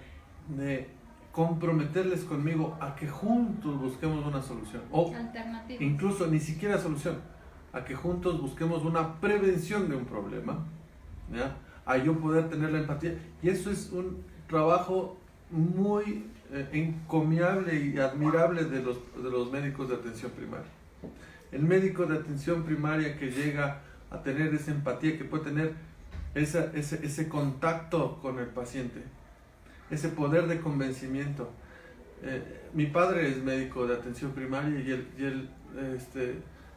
de comprometerles conmigo a que juntos busquemos una solución, o Alternativa. incluso ni siquiera solución, a que juntos busquemos una prevención de un problema, ¿ya? A yo poder tener la empatía, y eso es un trabajo muy encomiable y admirable de los médicos de atención primaria. El médico de atención primaria que llega a tener esa empatía, que puede tener ese contacto con el paciente, ese poder de convencimiento. Mi padre es médico de atención primaria y él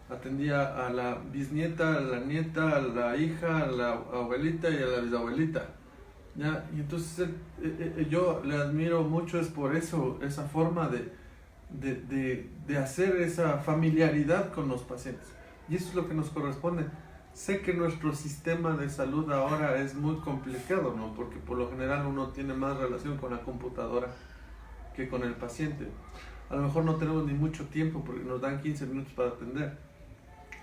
atendía a la bisnieta, a la nieta, a la hija, a la abuelita y a la bisabuelita, ¿ya? Y entonces yo le admiro mucho, es por eso, esa forma de hacer esa familiaridad con los pacientes. Y eso es lo que nos corresponde. Sé que nuestro sistema de salud ahora es muy complicado, ¿no? Porque por lo general uno tiene más relación con la computadora que con el paciente. A lo mejor no tenemos ni mucho tiempo porque nos dan 15 minutos para atender.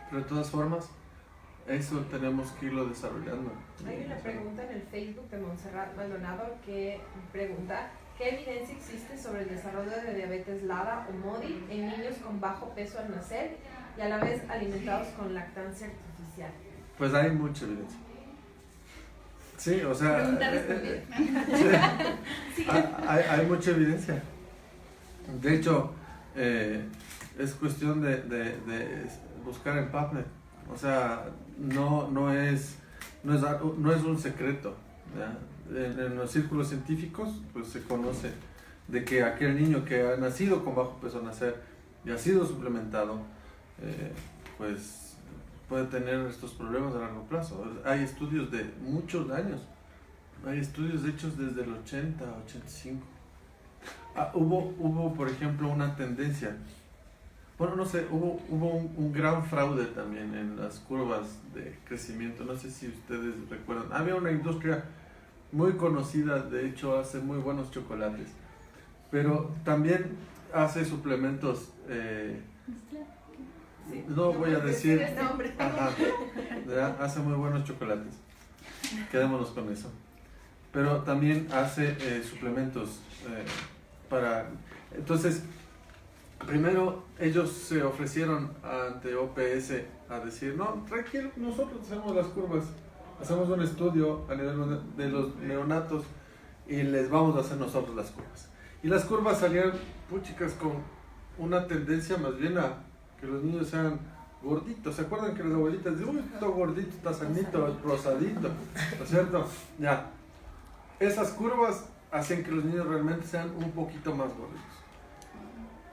Pero de todas formas, eso tenemos que irlo desarrollando. Hay una pregunta en el Facebook de Montserrat Maldonado que pregunta: ¿qué evidencia existe sobre el desarrollo de diabetes LADA o MODY en niños con bajo peso al nacer y a la vez alimentados con lactancia artificial? Pues hay mucha evidencia. Sí, o sea, Pregunta respondida. sí, hay mucha evidencia. De hecho, es cuestión de buscar en PubMed. O sea, no es un secreto, ¿ya? En los círculos científicos pues se conoce de que aquel niño que ha nacido con bajo peso al nacer y ha sido suplementado, pues puede tener estos problemas a largo plazo. Hay estudios de muchos años, hay estudios hechos desde el 80, 85. Hubo por ejemplo una tendencia, bueno, no sé, hubo un gran fraude también en las curvas de crecimiento. No sé si ustedes recuerdan, había una industria muy conocida, de hecho hace muy buenos chocolates, pero también hace suplementos, no voy a decir, ajá, hace muy buenos chocolates, quedémonos con eso, pero también hace suplementos para, entonces, primero ellos se ofrecieron ante OPS a decir, no, tranquilo, nosotros hacemos las curvas, hacemos un estudio a nivel de los neonatos y les vamos a hacer nosotros las curvas. Y las curvas salían, puchicas, con una tendencia más bien a que los niños sean gorditos. ¿Se acuerdan que las abuelitas dicen, uy, está gordito, está sanito, rosadito? ¿No es cierto? Ya. esas curvas hacen que los niños realmente sean un poquito más gorditos.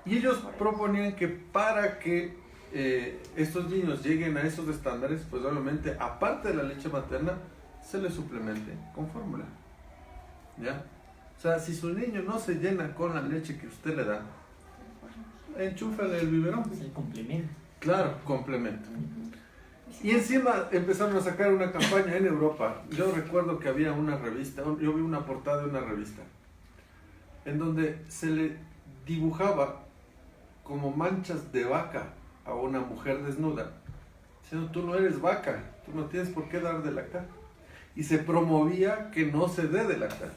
Y ellos proponían que para que estos niños lleguen a esos estándares, pues obviamente, aparte de la leche materna, se les suplemente con fórmula. ¿Ya? O sea, si su niño no se llena con la leche que usted le da, enchúfale el biberón. Es el complemento. Claro, complemento. Y encima empezaron a sacar una campaña en Europa. Yo recuerdo que había una revista, yo vi una portada de una revista, en donde se le dibujaba como manchas de vaca a una mujer desnuda, diciendo, tú no eres vaca, tú no tienes por qué dar de lactar. Y se promovía que no se dé de lactar.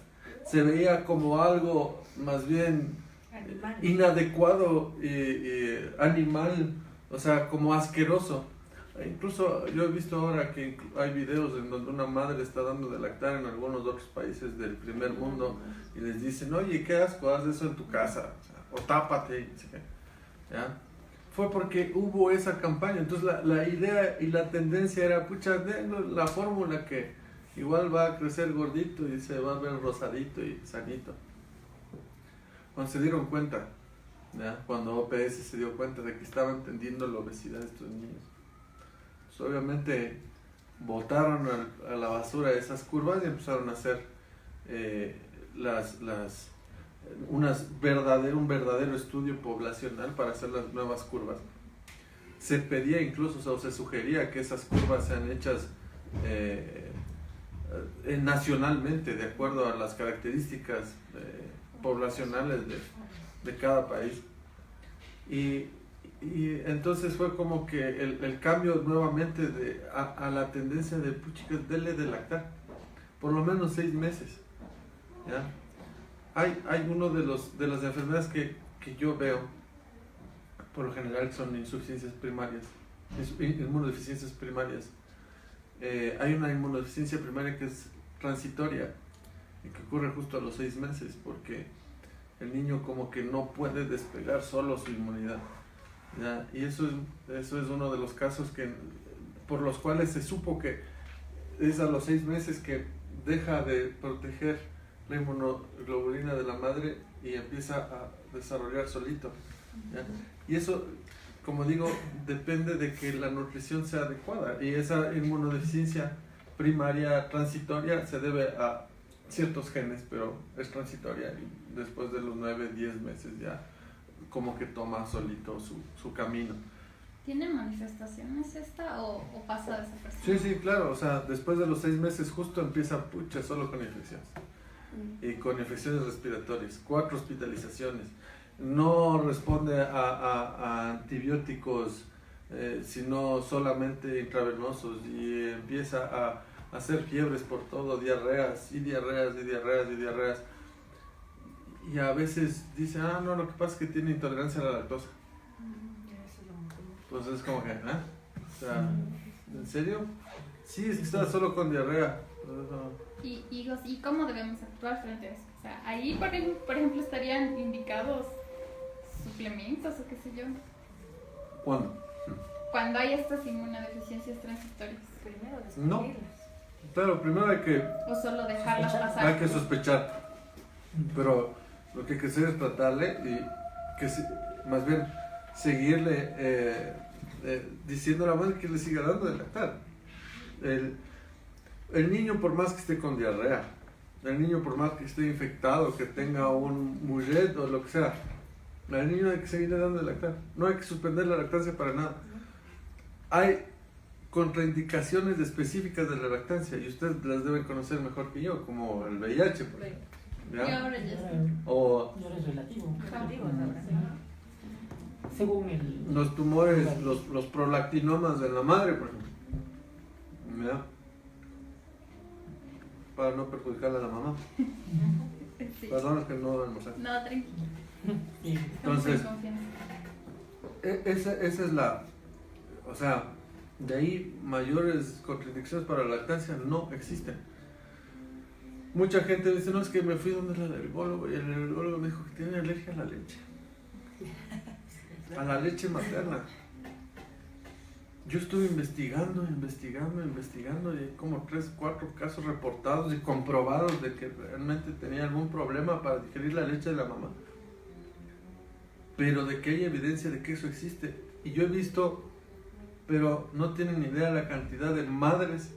Se veía como algo más bien inadecuado, animal, o sea, como asqueroso. Incluso yo he visto ahora que hay videos en donde una madre está dando de lactar en algunos otros países del primer mundo y les dicen, oye, qué asco, haz eso en tu casa, o tápate, ¿ya? Fue porque hubo esa campaña. Entonces la idea y la tendencia era, pucha, la fórmula que igual va a crecer gordito y se va a ver rosadito y sanito. Cuando se dieron cuenta, ¿ya? Cuando OPS se dio cuenta de que estaban tendiendo la obesidad de estos niños, pues obviamente botaron a la basura esas curvas y empezaron a hacer un verdadero estudio poblacional para hacer las nuevas curvas. Se pedía incluso, o se sugería que esas curvas sean hechas nacionalmente, de acuerdo a las características poblacionales de cada país. Y entonces fue como que el cambio nuevamente a la tendencia de, chicas, denle de lactar, por lo menos 6 meses. ¿Ya? Hay uno de las enfermedades que yo veo, por lo general son insuficiencias primarias, inmunodeficiencias primarias. Hay una inmunodeficiencia primaria que es transitoria y que ocurre justo a los 6 meses, porque el niño como que no puede despegar solo su inmunidad. ¿Ya? Y eso es uno de los casos por los cuales se supo que es a los 6 meses que deja de proteger la inmunoglobulina de la madre y empieza a desarrollar solito. ¿Ya? Y eso, como digo, depende de que la nutrición sea adecuada, y esa inmunodeficiencia primaria transitoria se debe a ciertos genes, pero es transitoria y después de los 9-10 meses ya como que toma solito su camino. ¿Tiene manifestaciones esta o pasa desapercibido? Sí, claro, o sea, después de los 6 meses justo empieza solo con infecciones. Y con infecciones respiratorias, 4 hospitalizaciones. No responde a antibióticos, sino solamente intravenosos, y empieza a hacer fiebres por todo, diarreas. Y a veces dice, no, lo que pasa es que tiene intolerancia a la lactosa. Entonces es como que, O sea, ¿en serio? Sí, es que está solo con diarrea. ¿Y cómo debemos actuar frente a eso? O sea, ahí, por ejemplo, estarían indicados suplementos o qué sé yo. ¿Cuándo? Cuando hay estas inmunodeficiencias transitorias. Primero No. Claro, primero hay que O solo dejarlas pasar. Hay que sospechar, pero lo que hay que hacer es tratarle y que más bien seguirle diciendo a la madre que le siga dando de lactar. El niño, por más que esté con diarrea, el niño por más que esté infectado, que tenga un mullet o lo que sea, al niño hay que seguirle dando de lactar. No hay que suspender la lactancia para nada. Hay contraindicaciones específicas de la lactancia y ustedes las deben conocer mejor que yo, como el VIH, por ejemplo. Y ahora ya está. O No es relativo. Sí. Según el... los tumores, los prolactinomas de la madre, por ejemplo. ¿Ya? Para no perjudicarle a la mamá. Sí. Perdón, es que no almorzar. No, tranquilo. Sí. Entonces, Estamos en confianza. esa es la... O sea, de ahí mayores contradicciones para la lactancia no existen. Mucha gente dice, no, es que me fui donde el alergólogo y el alergólogo me dijo que tiene alergia a la leche. A la leche materna. yo estuve investigando y hay como 3, 4 casos reportados y comprobados de que realmente tenía algún problema para digerir la leche de la mamá. Pero de que hay evidencia de que eso existe. Y yo he visto, pero no tienen ni idea la cantidad de madres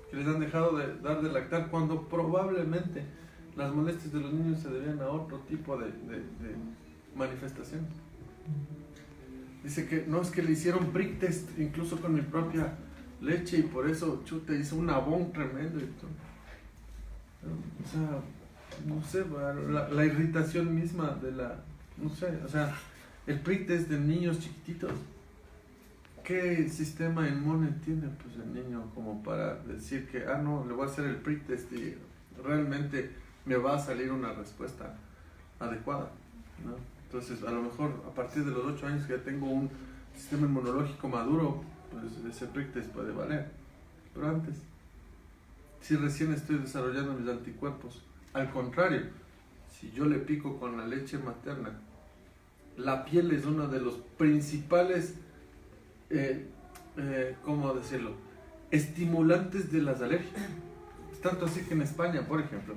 que les han dejado de dar de lactar cuando probablemente las molestias de los niños se debían a otro tipo de manifestación. Dice que no, es que le hicieron prick test incluso con mi propia leche y por eso chute hizo un abón tremendo y todo. O sea, no sé, la irritación misma de la, no sé, o sea, el prick test de niños chiquititos. ¿Qué sistema inmune tiene pues el niño como para decir que, no, le voy a hacer el prick test y realmente me va a salir una respuesta adecuada, ¿no? Entonces, a lo mejor a partir de los 8 años que ya tengo un sistema inmunológico maduro, pues ese prick test puede valer. Pero antes, si recién estoy desarrollando mis anticuerpos, al contrario, si yo le pico con la leche materna, la piel es uno de los principales, ¿cómo decirlo?, estimulantes de las alergias. Es tanto así que en España, por ejemplo,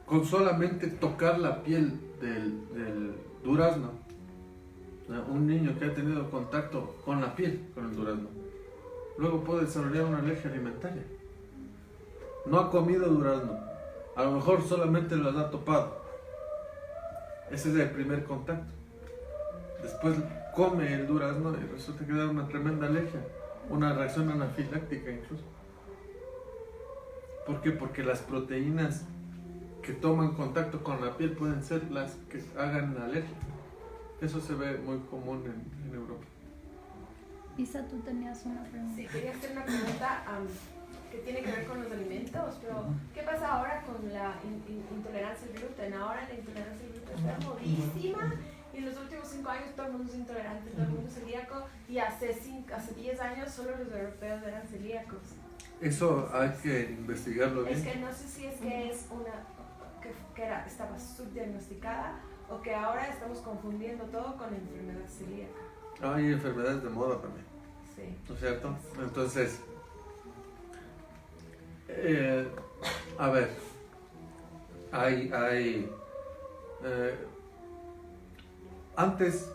con solamente tocar la piel del durazno, ¿no?, un niño que ha tenido contacto con la piel, con el durazno, luego puede desarrollar una alergia alimentaria. No ha comido durazno, a lo mejor solamente los ha topado. Ese es el primer contacto. Después come el durazno y resulta que da una tremenda alergia, una reacción anafiláctica incluso. ¿Por qué? Porque las proteínas que toman contacto con la piel pueden ser las que hagan la alergia. Eso se ve muy común en Europa. Isa, tú tenías una pregunta. Sí, quería hacer una pregunta que tiene que ver con los alimentos, pero ¿qué pasa ahora con la intolerancia al gluten? Ahora la intolerancia al gluten está modísima y en los últimos 5 años todo el mundo es intolerante, todo el mundo es celíaco y hace 10 años solo los europeos eran celíacos. Eso hay que investigarlo bien. Es que no sé si es que es una estaba subdiagnosticada o que ahora estamos confundiendo todo con la enfermedad celíaca. Hay enfermedades de moda también. Sí. ¿No es cierto? Entonces, a ver, antes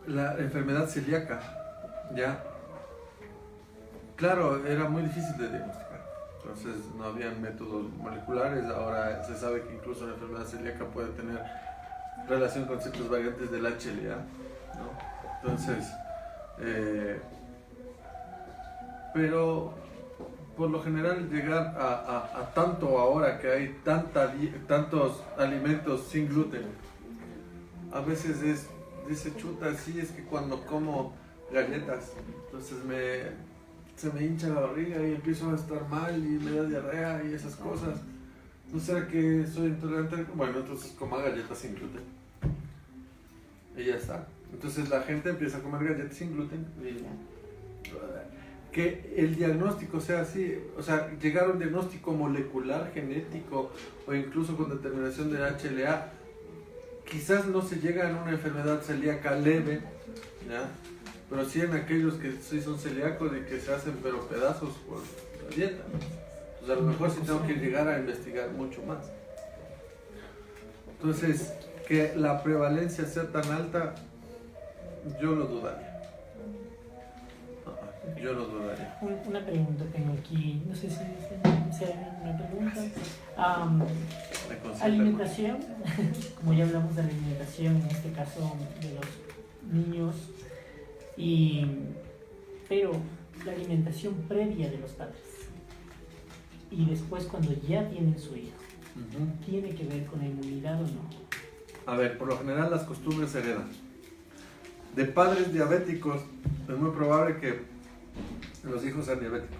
la enfermedad celíaca, ya, claro, era muy difícil de diagnosticar. Entonces no habían métodos moleculares. Ahora se sabe que incluso la enfermedad celíaca puede tener relación con ciertas variantes del HLA, ¿no? Entonces, pero por lo general llegar a tanto ahora que hay tantos alimentos sin gluten, a veces dice chuta, así es que cuando como galletas, entonces se me hincha la barriga y empiezo a estar mal y me da diarrea y esas cosas. ¿No será que soy intolerante? Bueno, entonces coma galletas sin gluten. Y ya está. Entonces la gente empieza a comer galletas sin gluten y que el diagnóstico sea así, o sea, llegar a un diagnóstico molecular, genético o incluso con determinación de HLA, quizás no se llega a una enfermedad celíaca leve, ¿ya? Pero sí en aquellos que sí son celíacos y que se hacen pero pedazos por la dieta. Pues a lo mejor sí tengo que llegar a investigar mucho más. Entonces, que la prevalencia sea tan alta, yo lo dudaría. Yo lo dudaría. Una pregunta tengo aquí, no sé si sea una pregunta. Alimentación, como ya hablamos de la alimentación, en este caso de los niños, pero la alimentación previa de los padres y después cuando ya tienen su hijo, ¿tiene que ver con la inmunidad o no? A ver, por lo general las costumbres se heredan. De padres diabéticos es muy probable que los hijos sean diabéticos.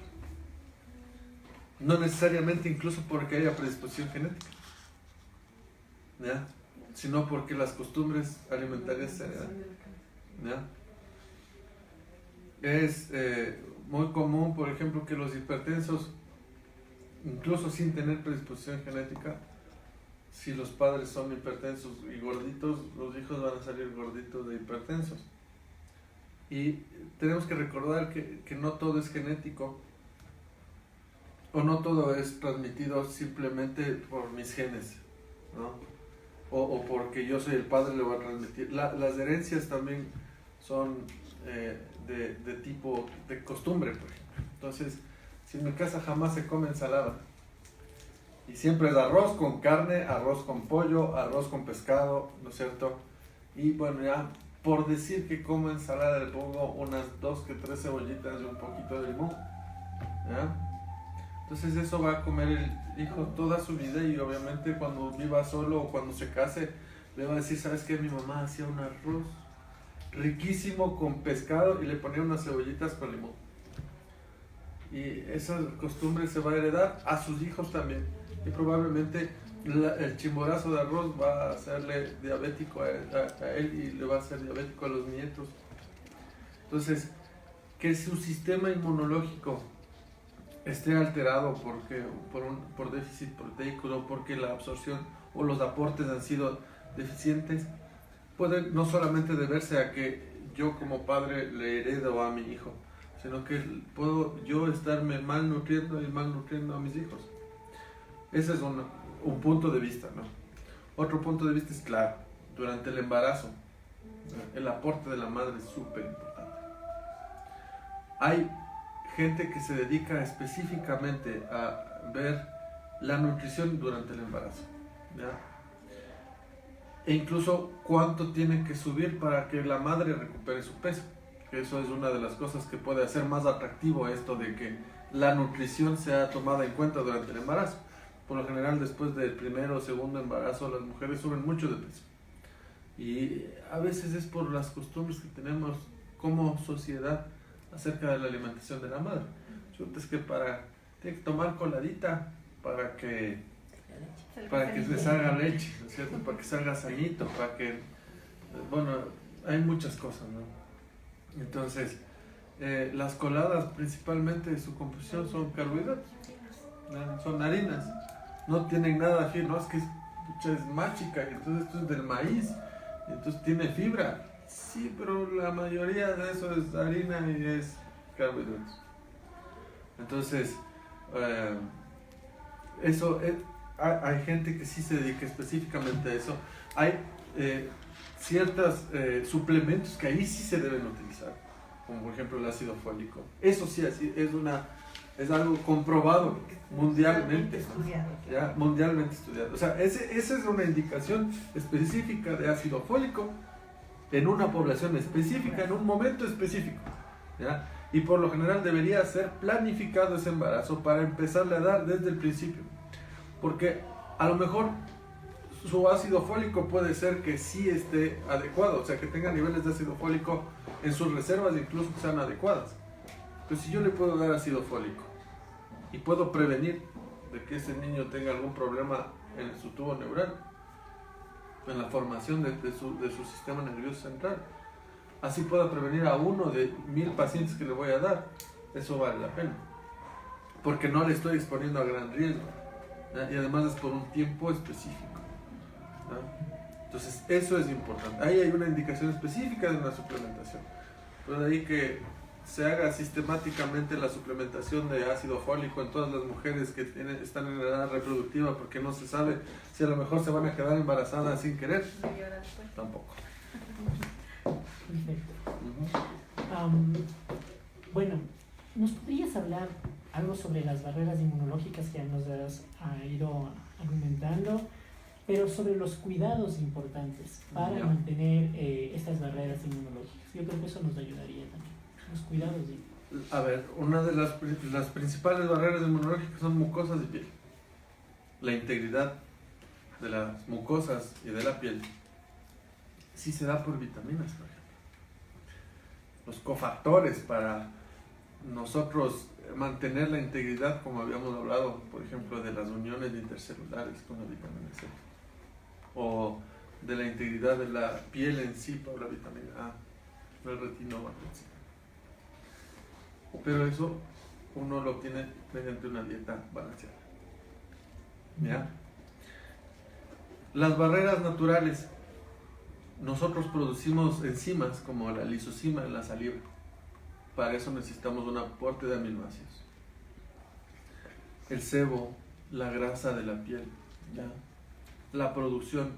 No necesariamente incluso porque haya predisposición genética, ¿ya? Sino porque las costumbres alimentarias se heredan, ¿ya? Es muy común, por ejemplo, que los hipertensos, incluso sin tener predisposición genética, si los padres son hipertensos y gorditos, los hijos van a salir gorditos de hipertensos. Y tenemos que recordar que no todo es genético, o no todo es transmitido simplemente por mis genes, ¿no? O porque yo soy el padre le voy a transmitir. Las herencias también son de tipo de costumbre, por ejemplo. Entonces, si en mi casa jamás se come ensalada, y siempre es arroz con carne, arroz con pollo, arroz con pescado, ¿no es cierto? Y bueno, ya por decir que como ensalada le pongo unas 2 que 3 cebollitas y un poquito de limón, ¿ya? Entonces eso va a comer el hijo toda su vida, y obviamente cuando viva solo o cuando se case le va a decir, ¿sabes qué? Mi mamá hacía un arroz riquísimo con pescado y le ponía unas cebollitas con limón. Y esa costumbre se va a heredar a sus hijos también. Y probablemente el chimborazo de arroz va a hacerle diabético a él y le va a hacer diabético a los nietos. Entonces, que su sistema inmunológico esté alterado por déficit proteico, o porque la absorción o los aportes han sido deficientes, puede no solamente deberse a que yo como padre le heredo a mi hijo, sino que puedo yo estarme malnutriendo y malnutriendo a mis hijos. Ese es un punto de vista, ¿no? Otro punto de vista es claro, durante el embarazo, el aporte de la madre es súper importante. Hay gente que se dedica específicamente a ver la nutrición durante el embarazo, ¿ya? E incluso cuánto tiene que subir para que la madre recupere su peso. Eso es una de las cosas que puede hacer más atractivo esto de que la nutrición sea tomada en cuenta durante el embarazo. Por lo general, después del primero o segundo embarazo, las mujeres suben mucho de peso. Y a veces es por las costumbres que tenemos como sociedad acerca de la alimentación de la madre. Es que tiene que tomar coladita para que le salga leche, ¿no es cierto? Para que salga sanito, bueno, hay muchas cosas, ¿no? Entonces, las coladas principalmente su composición son carbohidratos, ¿no? Son harinas, no tienen nada aquí, no es que es mágica, entonces esto es del maíz, entonces tiene fibra, sí, pero la mayoría de eso es harina y es carbohidratos. Entonces, hay gente que sí se dedica específicamente a eso. Hay ciertos suplementos que ahí sí se deben utilizar, como por ejemplo el ácido fólico. Eso sí es algo comprobado mundialmente, ¿ya? Mundialmente estudiado. O sea, esa es una indicación específica de ácido fólico en una población específica, en un momento específico, ¿ya? Y por lo general debería ser planificado ese embarazo para empezarle a dar desde el principio, porque a lo mejor su ácido fólico puede ser que sí esté adecuado, o sea, que tenga niveles de ácido fólico en sus reservas, incluso que sean adecuadas. Pero si yo le puedo dar ácido fólico y puedo prevenir de que ese niño tenga algún problema en su tubo neural, en la formación de su sistema nervioso central, así pueda prevenir a 1 de 1000 pacientes que le voy a dar, eso vale la pena, porque no le estoy exponiendo a gran riesgo, ¿ya? Y además es por un tiempo específico, ¿ya? Entonces eso es importante. Ahí hay una indicación específica de una suplementación, pero de ahí que se haga sistemáticamente la suplementación de ácido fólico en todas las mujeres que están en edad reproductiva, porque no se sabe si a lo mejor se van a quedar embarazadas sin querer, tampoco. Perfecto. Bueno, ¿nos podrías hablar algo sobre las barreras inmunológicas que nos has ido argumentando, pero sobre los cuidados importantes para mantener estas barreras inmunológicas? Yo creo que eso nos ayudaría también, los cuidados. A ver, una de las principales barreras inmunológicas son mucosas y piel. La integridad de las mucosas y de la piel sí se da por vitaminas, por ejemplo. Los cofactores para nosotros mantener la integridad, como habíamos hablado, por ejemplo, de las uniones intercelulares con la vitamina C, o de la integridad de la piel en sí por la vitamina A, el retinol, etc. Pero eso uno lo obtiene mediante una dieta balanceada, ¿ya? Las barreras naturales. Nosotros producimos enzimas como la lisocima en la saliva. Para eso necesitamos un aporte de aminoácidos. El sebo, la grasa de la piel, ¿ya? La producción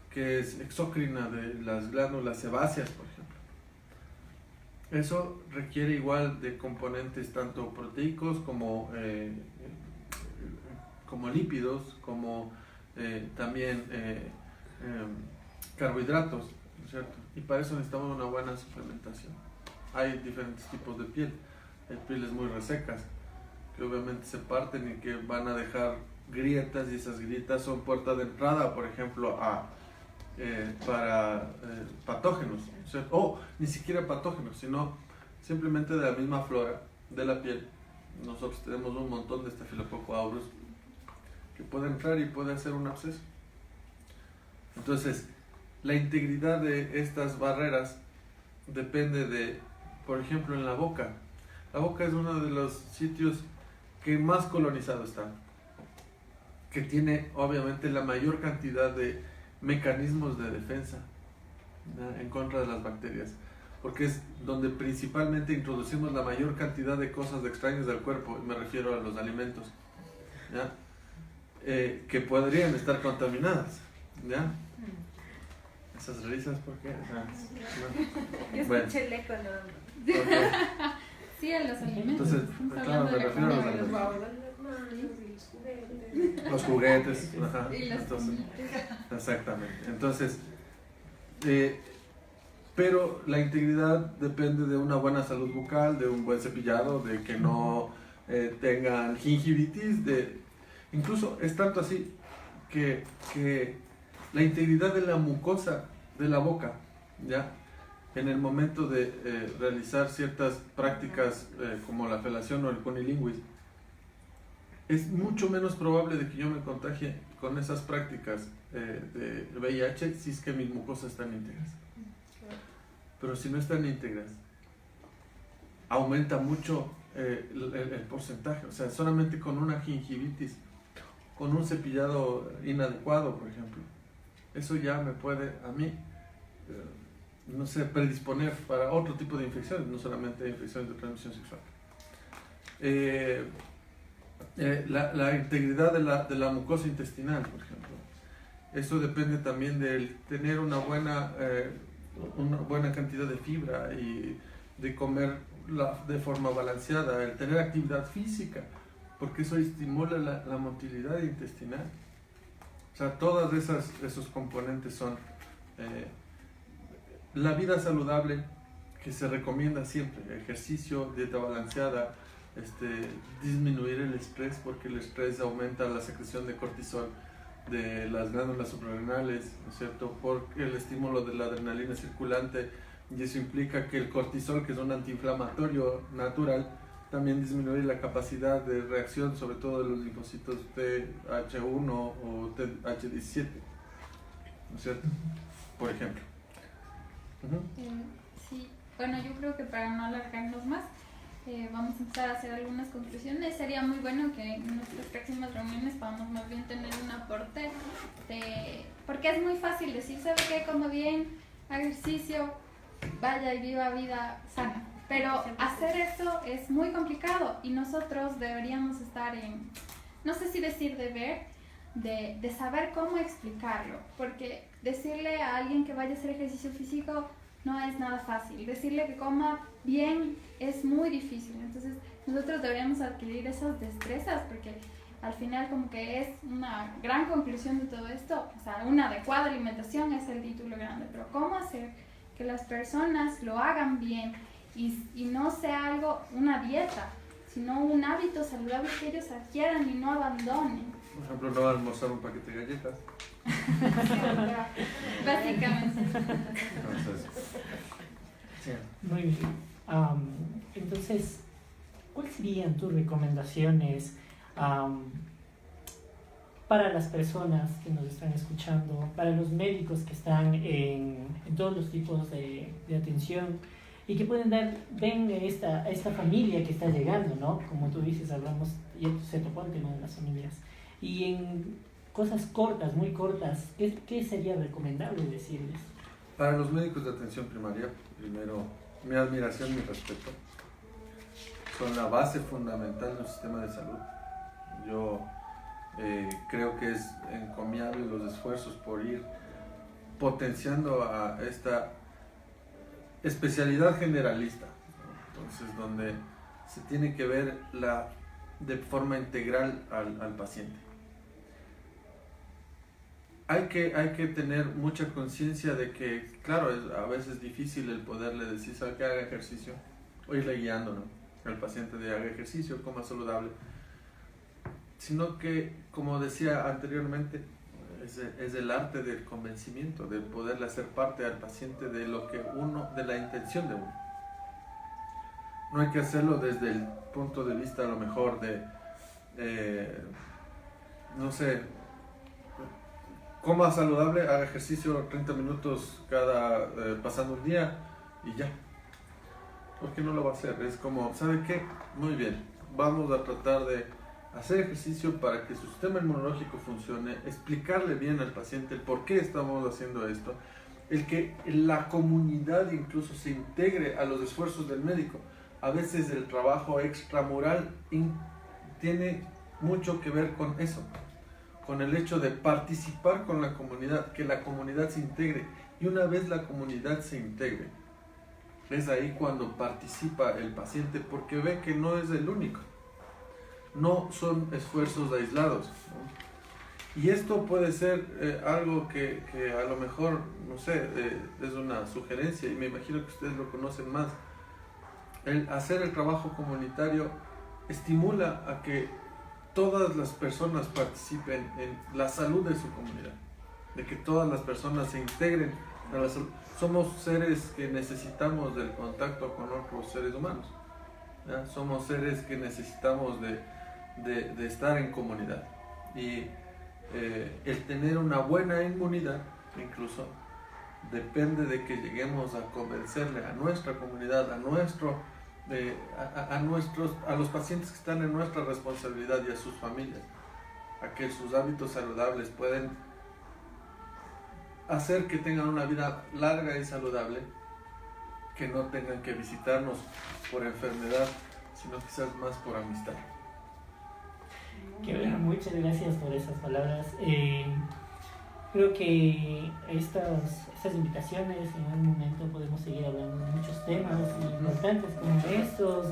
que es exócrina de las glándulas sebáceas, por ejemplo. Eso requiere igual de componentes tanto proteicos como lípidos, como también carbohidratos, ¿no es cierto? Y para eso necesitamos una buena suplementación. Hay diferentes tipos de piel. Hay pieles muy resecas, que obviamente se parten y que van a dejar grietas, y esas grietas son puerta de entrada, por ejemplo, para patógenos, ¿cierto? O ni siquiera patógenos, sino simplemente de la misma flora de la piel. Nosotros tenemos un montón de Staphylococcus aureus que puede entrar y puede hacer un absceso. Entonces, la integridad de estas barreras depende de, por ejemplo, en la boca. La boca es uno de los sitios que más colonizado está, que tiene obviamente la mayor cantidad de mecanismos de defensa, ¿no?, en contra de las bacterias, porque es donde principalmente introducimos la mayor cantidad de cosas extrañas del cuerpo, y me refiero a los alimentos, ¿ya? Que podrían estar contaminadas, ¿ya? Esas risas, ¿por qué? Yo Bueno. escuché el eco, ¿no? Okay. Sí, a los alimentos. Entonces, Estamos claro, hablando me de la refiero a los comida. alimentos. Los juguetes, ajá. Y las Entonces, comidas. exactamente. Entonces, pero la integridad depende de una buena salud bucal, de un buen cepillado, de que no tengan gingivitis, incluso es tanto así que la integridad de la mucosa de la boca, ¿ya? En el momento de realizar ciertas prácticas como la felación o el cunilinguis, es mucho menos probable de que yo me contagie con esas prácticas de VIH si es que mis mucosas están íntegras. Pero si no están íntegras, aumenta mucho el porcentaje. O sea, solamente con una gingivitis, con un cepillado inadecuado, por ejemplo, eso ya me puede, a mí, no sé, predisponer para otro tipo de infecciones, no solamente infecciones de transmisión sexual. La integridad de la mucosa intestinal, por ejemplo, eso depende también de tener una buena cantidad de fibra y de comer de forma balanceada, el tener actividad física, porque eso estimula la motilidad intestinal. O sea, todos esos componentes son la vida saludable, que se recomienda siempre: ejercicio, dieta balanceada, disminuir el estrés, porque el estrés aumenta la secreción de cortisol de las glándulas suprarrenales, ¿no es cierto?, por el estímulo de la adrenalina circulante, y eso implica que el cortisol, que es un antiinflamatorio natural, también disminuye la capacidad de reacción, sobre todo de los linfocitos TH1 o TH17, ¿no es cierto?, por ejemplo. Sí, bueno, yo creo que para no alargarnos más, vamos a empezar a hacer algunas conclusiones. Sería muy bueno que en nuestras próximas reuniones podamos más bien tener un aporte porque es muy fácil decir, ¿sabe qué? Como bien, haga ejercicio, vaya y viva vida sana. Pero hacer eso es muy complicado, y nosotros deberíamos estar no sé si decir deber, de saber cómo explicarlo, porque decirle a alguien que vaya a hacer ejercicio físico no es nada fácil. Decirle que coma bien es muy difícil. Entonces nosotros deberíamos adquirir esas destrezas, porque al final como que es una gran conclusión de todo esto. O sea, una adecuada alimentación es el título grande, pero cómo hacer que las personas lo hagan bien y no sea una dieta, sino un hábito saludable que ellos adquieran y no abandonen. Por ejemplo, no almorzar un paquete de galletas. Básicamente. Entonces, Muy bien. Entonces, ¿cuáles serían tus recomendaciones para las personas que nos están escuchando, para los médicos que están en todos los tipos de atención y que pueden ven a esta familia que está llegando, ¿no? Como tú dices, hablamos, y se tocó el tema de las familias. Y cosas cortas, muy cortas, ¿qué sería recomendable decirles? Para los médicos de atención primaria, primero, mi admiración, mi respeto. Son la base fundamental del sistema de salud. Yo creo que es encomiable los esfuerzos por ir potenciando a esta especialidad generalista, ¿no? Entonces, donde se tiene que ver de forma integral al paciente. Hay que tener mucha conciencia de que, claro, es a veces difícil el poderle decir, ¿sabe qué? Haga ejercicio, o irle guiando, ¿no? Al paciente de haga ejercicio, coma saludable, sino que, como decía anteriormente, es el arte del convencimiento, de poderle hacer parte al paciente de de la intención de uno. No hay que hacerlo desde el punto de vista a lo mejor no sé, coma saludable, haga ejercicio 30 minutos pasando un día y ya. Porque no lo va a hacer. Es como, ¿sabe qué? Muy bien, vamos a tratar de hacer ejercicio para que su sistema inmunológico funcione, explicarle bien al paciente el por qué estamos haciendo esto, el que la comunidad incluso se integre a los esfuerzos del médico. A veces el trabajo extramural tiene mucho que ver con eso, con el hecho de participar con la comunidad, que la comunidad se integre. Y una vez la comunidad se integre, es ahí cuando participa el paciente, porque ve que no es el único. No son esfuerzos aislados, ¿no? Y esto puede ser algo que a lo mejor, no sé, es una sugerencia y me imagino que ustedes lo conocen más. El hacer el trabajo comunitario estimula a que todas las personas participen en la salud de su comunidad, de que todas las personas se integren a la salud. Somos seres que necesitamos del contacto con otros seres humanos, ¿ya? Somos seres que necesitamos de estar en comunidad, y el tener una buena inmunidad incluso depende de que lleguemos a convencerle a nuestra comunidad, a los pacientes que están en nuestra responsabilidad y a sus familias, a que sus hábitos saludables pueden hacer que tengan una vida larga y saludable, que no tengan que visitarnos por enfermedad, sino quizás más por amistad. Qué bueno, muchas gracias por esas palabras. Creo que estas invitaciones, en algún momento podemos seguir hablando de muchos temas importantes como estos,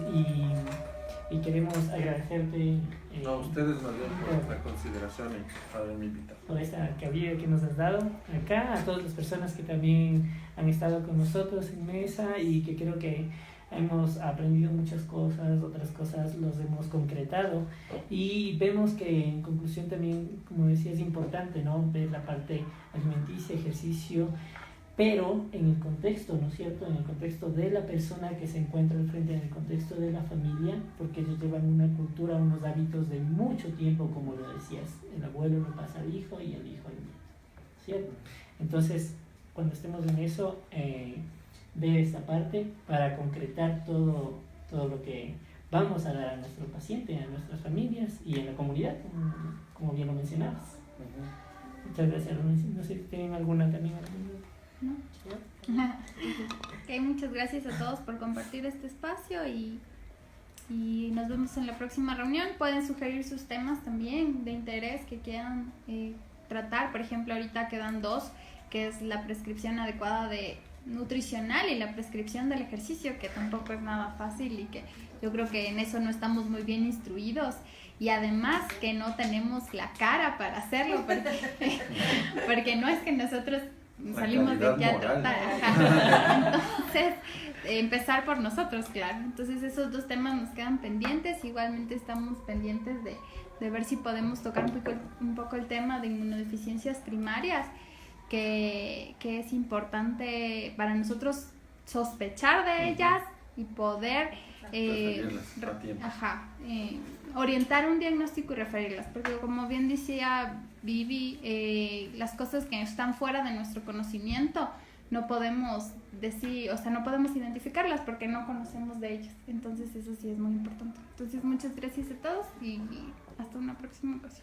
y queremos agradecerte A ustedes más bien por la consideración y haberme invitado. por esta cabida que nos has dado acá, a todas las personas que también han estado con nosotros en mesa, y que creo que hemos aprendido muchas cosas, otras cosas los hemos concretado, y vemos que en conclusión también, como decía, es importante, ¿no?, ver la parte alimenticia, ejercicio, pero en el contexto, ¿no es cierto?, en el contexto de la persona que se encuentra al frente, en el contexto de la familia, porque ellos llevan una cultura, unos hábitos de mucho tiempo, como lo decías, el abuelo lo pasa al hijo y el hijo al nieto, ¿cierto? Entonces, cuando estemos en eso, ver esta parte para concretar todo lo que vamos a dar a nuestro paciente, a nuestras familias y a la comunidad, como bien lo mencionabas. Muchas gracias. No sé si tienen alguna también. ¿No? Ok, muchas gracias a todos por compartir este espacio, y nos vemos en la próxima reunión. Pueden sugerir sus temas también de interés que quieran tratar. Por ejemplo, ahorita quedan dos, que es la prescripción adecuada de nutricional y la prescripción del ejercicio, que tampoco es nada fácil, y que yo creo que en eso no estamos muy bien instruidos, y además que no tenemos la cara para hacerlo, porque no es que nosotros salimos de aquí a tratar. Entonces, empezar por nosotros, claro. Entonces, esos dos temas nos quedan pendientes. Igualmente estamos pendientes de ver si podemos tocar un poco el tema de inmunodeficiencias primarias, que es importante para nosotros sospechar de ellas y poder orientar un diagnóstico y referirlas, porque como bien decía Vivi, las cosas que están fuera de nuestro conocimiento no podemos decir, o sea, no podemos identificarlas porque no conocemos de ellas. Entonces eso sí es muy importante. Entonces muchas gracias a todos, y hasta una próxima ocasión.